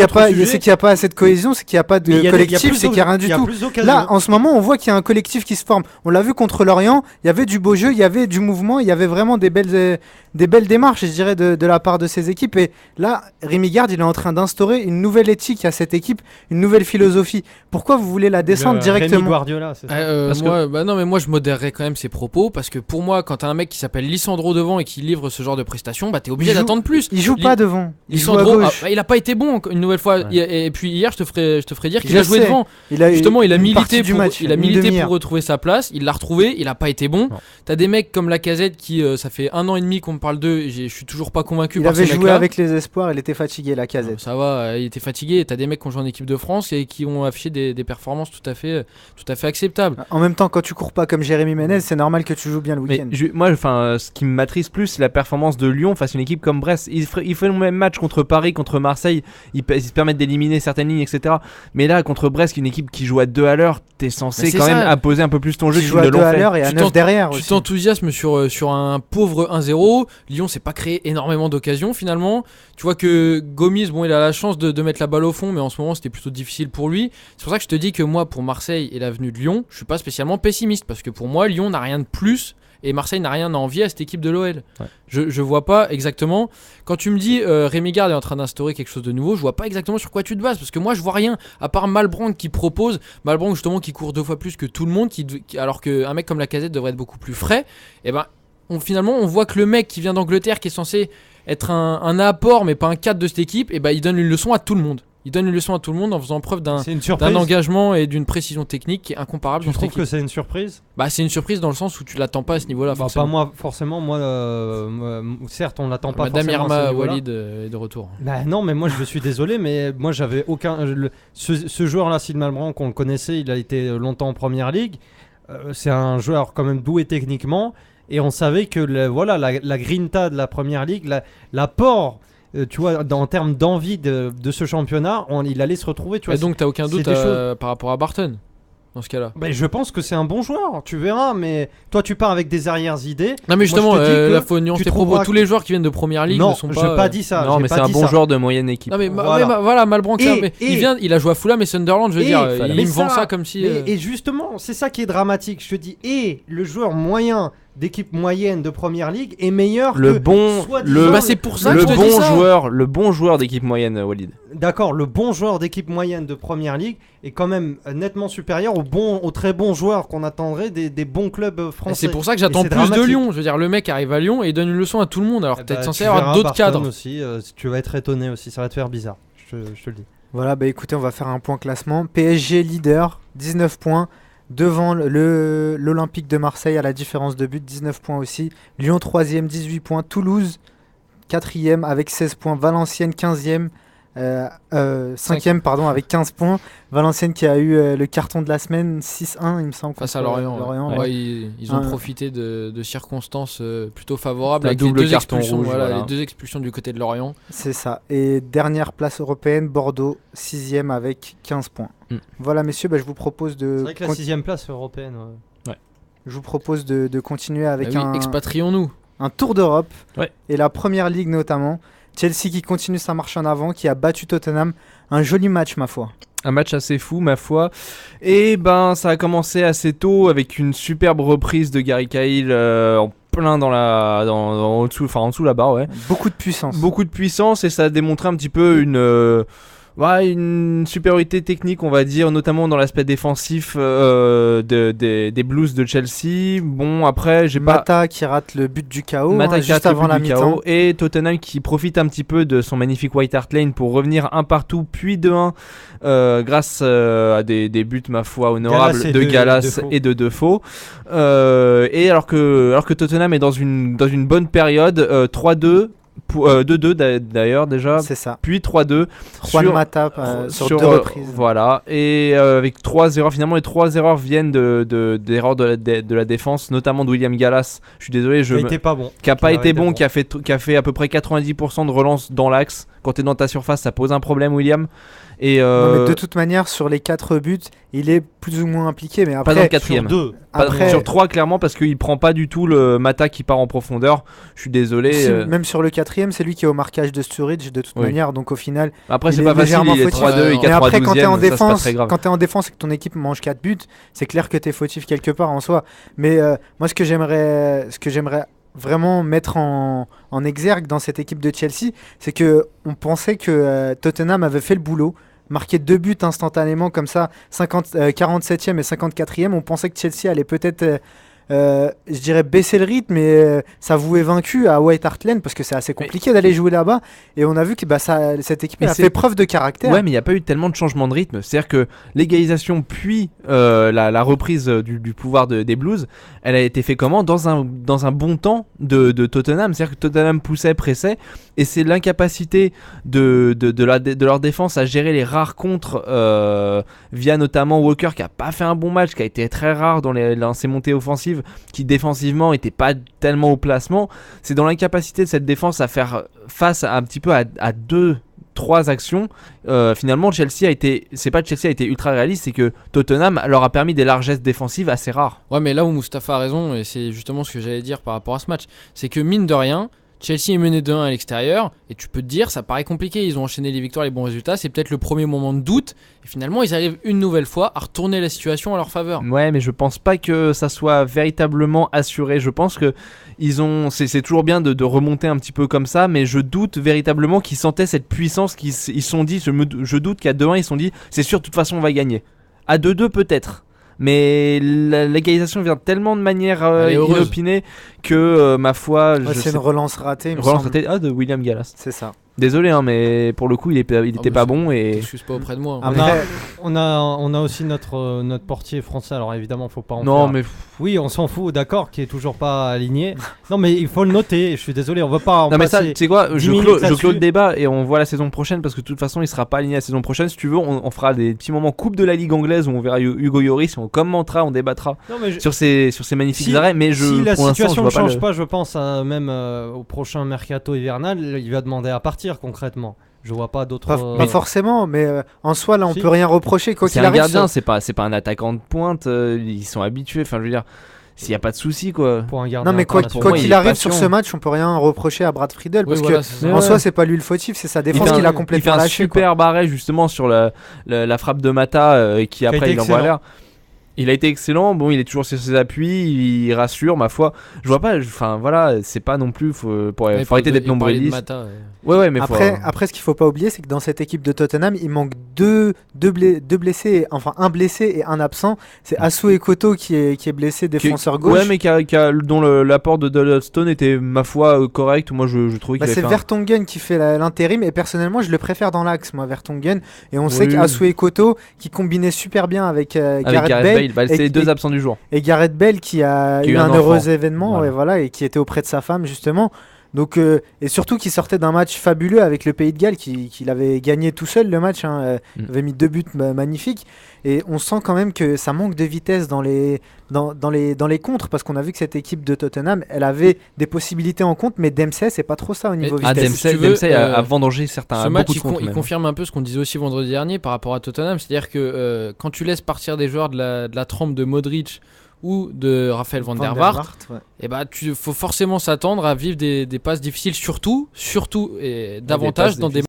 n'y a pas assez de cohésion, c'est qu'il n'y a pas de collectif, c'est qu'il n'y a rien du tout. Là, en ce moment, on voit qu'il y a un collectif qui se forme. On l'a vu contre Lorient, il y avait du beau jeu, il y avait du mouvement, il y avait vraiment des belles démarches, je dirais, de la part de ces équipes. Et là, Rémi Garde, il est en train d'instaurer une nouvelle éthique à cette équipe, une nouvelle philosophie. Pourquoi vous voulez la descendre Rémi directement? Guardiola, c'est ça. Parce moi je modérerais quand même ses propos parce que pour moi, quand t'as un mec qui s'appelle Lisandro devant et qui livre ce genre de prestations, bah t'es obligé Il joue- d'attendre plus. Il joue pas devant, il joue à Lisandro, gauche. il a pas été bon une nouvelle fois. Ouais. Et puis hier, je te ferai dire qu'il Je a joué sais. devant. Il a Justement, il a une milité partie du pour, match, il a une milité demi-heure. pour retrouver sa place. Il l'a retrouvé. Il a pas été bon. Non. T'as des mecs comme Lacazette qui, ça fait 1 an et demi qu'on me parle d'eux. Et je suis toujours pas convaincu Il par avait ces joué mecs-là. avec les espoirs, il était fatigué, la casette. Ça va, il était fatigué. T'as des mecs qui ont joué en équipe de France et qui ont affiché des performances tout à fait acceptables. En même temps, quand tu cours pas comme Jérémy Ménez, c'est normal que tu joues bien le Mais week-end. moi, ce qui me matrisse plus, c'est la performance de Lyon face à une équipe comme Brest. Ils font le même match contre Paris, contre Marseille. Ils se permettent d'éliminer certaines lignes, etc. Mais là, contre Brest, une équipe qui joue à 2 à l'heure, t'es censé Mais c'est quand même ça. imposer un peu plus ton jeu. Tu qu'ils joues à ne 2 l'ont à fait. l'heure et à Tu 9 derrière Tu aussi. t'enthousiasmes sur un pauvre 1-0. Lyon s'est pas créé énormément d'occasions finalement. Tu vois que Gomis, bon, il a la chance de mettre la balle au fond, mais en ce moment c'était plutôt difficile pour lui. C'est pour ça que je te dis que moi, pour Marseille et l'avenue de Lyon, je suis pas spécialement pessimiste parce que pour moi, Lyon n'a rien de plus et Marseille n'a rien à envier à cette équipe de l'OL. Ouais. Je vois pas exactement. Quand tu me dis Rémi Garde est en train d'instaurer quelque chose de nouveau, je vois pas exactement sur quoi tu te bases parce que moi je vois rien à part Malbranque qui propose, Malbranque justement qui court 2 fois plus que tout le monde, alors qu'un mec comme Lacazette devrait être beaucoup plus frais. Et ben finalement on voit que le mec qui vient d'Angleterre qui est censé être un apport mais pas un cadre de cette équipe, et ben il donne une leçon à tout le monde. Il donne une leçon à tout le monde en faisant preuve C'est une surprise. d'un engagement et d'une précision technique qui est incomparable Tu dans cette trouves équipe. que c'est une surprise? Bah c'est une surprise dans le sens où tu l'attends pas à ce niveau-là. Bah, pas forcément. moi, forcément. Moi, certes, on l'attend pas Madame forcément à ce Irma niveau-là. Walid est de retour. Bah non, mais moi je suis désolé, mais moi j'avais aucun. Ce joueur-là, Sid Malbranc, on le connaissait, il a été longtemps en première ligue. C'est un joueur quand même doué techniquement, et on savait que la grinta de la première ligue, l'apport, tu vois, en termes d'envie de ce championnat, il allait se retrouver. Tu vois, Et donc t'as aucun c'est doute des choses. par rapport à Barton dans ce cas-là. Je pense que c'est un bon joueur, tu verras, mais toi tu pars avec des arrières-idées. Non mais justement, Moi, je te dis que là faut nuancer tu tes propos. trouveras Tous les joueurs qui viennent de première ligue non, ne sont je pas. n'ai pas dit ça. Non, j'ai mais pas c'est un dit bon ça. joueur de moyenne équipe. Non mais Voilà. voilà, Malbranque, Et- mais et- il a joué à Fulham et Sunderland, je veux Et- dire, voilà. il Mais me vend ça comme si. Et justement, c'est ça qui est dramatique. Je te dis, le joueur moyen d'équipe moyenne de première ligue est meilleur Le que bon, soi-disant Bah, c'est pour ça que le je te dis bon ça. joueur, le bon joueur d'équipe moyenne, Walid. D'accord, le bon joueur d'équipe moyenne de première ligue est quand même nettement supérieur au très bon joueur qu'on attendrait des bons clubs Et français. c'est pour ça que j'attends Et c'est plus de dramatique. Lyon. Je veux dire, le mec arrive à Lyon et il donne une leçon à tout le monde alors que Eh t'es bah, censé tu avoir verras d'autres Barton cadres. aussi, tu vas être étonné aussi, ça va te faire bizarre. Je te le dis. Voilà, bah écoutez, on va faire un point classement. PSG leader, 19 points. Devant l'Olympique de Marseille à la différence de but, 19 points aussi. Lyon 3ème, 18 points. Toulouse 4ème avec 16 points. Valenciennes 15ème. 5ème pardon, avec 15 points. Valenciennes qui a eu le carton de la semaine 6-1 il me semble. Face à contre, Lorient. ouais. Ouais, ils ont profité de circonstances plutôt favorables Un avec les double deux carton expulsions. rouge, voilà. Les deux expulsions du côté de Lorient. C'est ça. Et dernière place européenne, Bordeaux 6ème avec 15 points. Voilà messieurs, bah, je vous propose C'est de vrai que la 6ème place européenne. je vous propose de continuer avec Bah oui, expatrions-nous. un tour d'Europe Ouais. et la première ligue notamment. Chelsea qui continue sa marche en avant, qui a battu Tottenham. Un joli match, ma foi. Un match assez fou, ma foi. Et ben, ça a commencé assez tôt avec une superbe reprise de Gary Cahill en plein en dessous la barre, ouais. Beaucoup de puissance. Beaucoup de puissance et ça a démontré un petit peu une Ouais, une supériorité technique, on va dire, notamment dans l'aspect défensif des Blues de Chelsea. Bon, après, j'ai pas... Mata qui rate le but du chaos Mata qui juste rate le avant but la du mi-temps. chaos, et Tottenham qui profite un petit peu de son magnifique White Hart Lane pour revenir 1-1, puis 2-1 grâce à des buts, ma foi, honorables de Gallas et de Defoe. Et alors que Tottenham est dans une bonne période, 3-2. 2-2 d'ailleurs déjà, C'est ça. puis 3-2 Juan Mata sur 2 reprises. voilà, et avec 3 erreurs, finalement les 3 erreurs viennent d'erreurs de la défense, notamment de William Gallas. Je suis désolé, Il était pas bon. qui a pas été bon, qui a fait à peu près 90% de relance dans l'axe. Quand tu es dans ta surface, ça pose un problème, William. Et Non, mais de toute manière, sur les 4 buts, il est plus ou moins impliqué. Mais pas dans le après, quatrième. Sur 2. après Sur 3 clairement, parce qu'il prend pas du tout le Mata qui part en profondeur. Je suis désolé. même sur le 4ème, c'est lui qui est au marquage de Sturridge de toute Oui. manière. Donc au final, Après il c'est est pas facile, légèrement il est fautif. 3-2, il Mais est après, quand t'es en 3-12e, ça, c'est pas défense, très grave. quand t'es en défense et que ton équipe mange 4 buts, c'est clair que t'es fautif quelque part en soi. Mais moi, ce que j'aimerais vraiment mettre en exergue dans cette équipe de Chelsea, c'est que on pensait que Tottenham avait fait le boulot, marqué 2 buts instantanément comme ça, 47e et 54e. On pensait que Chelsea allait peut-être je dirais baisser le rythme et s'avouer vaincu à White Hart Lane, parce que c'est assez compliqué d'aller jouer là-bas, et on a vu que cette équipe Mais a c'est- fait preuve de caractère. Ouais, mais il n'y a pas eu tellement de changement de rythme. C'est-à-dire que l'égalisation puis la reprise du pouvoir des Blues, elle a été faite comment dans un bon temps de Tottenham. C'est-à-dire que Tottenham poussait, pressait, et c'est l'incapacité de leur défense à gérer les rares contres via notamment Walker, qui a pas fait un bon match, qui a été très rare dans ses montées offensives, qui défensivement était pas tellement au placement. C'est dans l'incapacité de cette défense à faire face un petit peu à 2-3 actions. Finalement, Chelsea a été ultra réaliste, c'est que Tottenham leur a permis des largesses défensives assez rares. Ouais, mais là où Mustapha a raison, et c'est justement ce que j'allais dire par rapport à ce match, c'est que mine de rien, Chelsea est mené 2-1 à l'extérieur, et tu peux te dire, ça paraît compliqué, ils ont enchaîné les victoires, les bons résultats, c'est peut-être le premier moment de doute, et finalement ils arrivent une nouvelle fois à retourner la situation à leur faveur. Ouais, mais je pense pas que ça soit véritablement assuré. Je pense que c'est toujours bien de remonter un petit peu comme ça, mais je doute véritablement qu'ils sentaient cette puissance, qu'ils se sont dit, je doute qu'à 2-1 ils se sont dit, c'est sûr, de toute façon on va gagner. À 2-2 peut-être. Mais l'égalisation vient tellement de manière Elle est heureuse. inopinée que ma foi, Ouais, c'est une relance ratée, il me relance semble. ratée de William Gallas. C'est ça. Désolé, hein, mais pour le coup, il était mais pas c'est- bon, et T'excuses pas auprès de moi. Ah, On Après- a aussi notre portier français, alors évidemment faut pas en non, faire. mais Oui, on s'en fout, d'accord, qui est toujours pas aligné. Non mais il faut le noter, je suis désolé, on veut pas en non, mais ça, passer tu sais quoi, 10 je minutes clôt là-dessus. le débat et on voit la saison prochaine, parce que de toute façon, il sera pas aligné la saison prochaine. Si tu veux, on fera des petits moments coupe de la Ligue anglaise où on verra Hugo Lloris, on commentera, on débattra Non, mais je- sur ces magnifiques Si- arrêts. Mais si la pour l'instant, situation je ne vois change le- pas, je pense même au prochain mercato hivernal, il va demander à partir concrètement. Je vois pas d'autres. Pas forcément, mais en soi, là, on Si. peut rien reprocher. Quoi C'est qu'il un arrive, gardien, ça- c'est pas un attaquant de pointe. Ils sont habitués. Enfin, je veux dire, s'il y a pas de souci, quoi. Pour un gardien Non, mais quoi international. moi, il qu'il est arrive patient. sur ce match, on peut rien reprocher à Brad Friedel, Oui, parce voilà, que c'est ça. en Ouais. soi, c'est pas lui le fautif, c'est sa défense Il fait qu'il a il fait complètement un lâché. super barré justement sur la frappe de Mata, qui a après été il envoie à excellent. l'air. Il a été excellent. Bon, il est toujours sur ses appuis, il rassure, ma foi. Je vois pas. Enfin voilà, c'est pas non plus. Faut arrêter d'être nombriliste. Ouais, mais Après, ce qu'il faut pas oublier, c'est que dans cette équipe de Tottenham, il manque deux blessés, enfin un blessé et un absent. C'est Asu Ekoto qui est blessé, défenseur gauche. Ouais, mais dont l'apport de Dudley était, ma foi, correct. Moi, je trouvais qu'il avait C'est fait un- Vertonghen qui fait l'intérim, et personnellement, je le préfère dans l'axe, moi, Vertonghen. Et on sait Oui. qu'Asu Ekoto, qui combinait super bien avec avec Gareth Bale, Bale. C'est les et- deux absents du jour. et Gareth Bale qui a Qui a eu eu un un heureux enfant. événement, Voilà. et voilà, et qui était auprès de sa femme justement. Donc et surtout qui sortait d'un match fabuleux avec le Pays de Galles, qu'il avait gagné tout seul le match, hein, il avait mis 2 buts magnifiques, et on sent quand même que ça manque de vitesse dans les contres, parce qu'on a vu que cette équipe de Tottenham, elle avait des possibilités en contre, mais Dempsey c'est pas trop ça au niveau Ah, vitesse. si tu veux, Dempsey a vendangé Ce certains match, beaucoup de il, contre. il même. confirme un peu ce qu'on disait aussi vendredi dernier par rapport à Tottenham. C'est-à-dire que quand tu laisses partir des joueurs de la trempe de Modric ou de Raphaël Van der Vaart, ouais. et bah, faut forcément s'attendre à vivre des passes difficiles, surtout et davantage passes dans des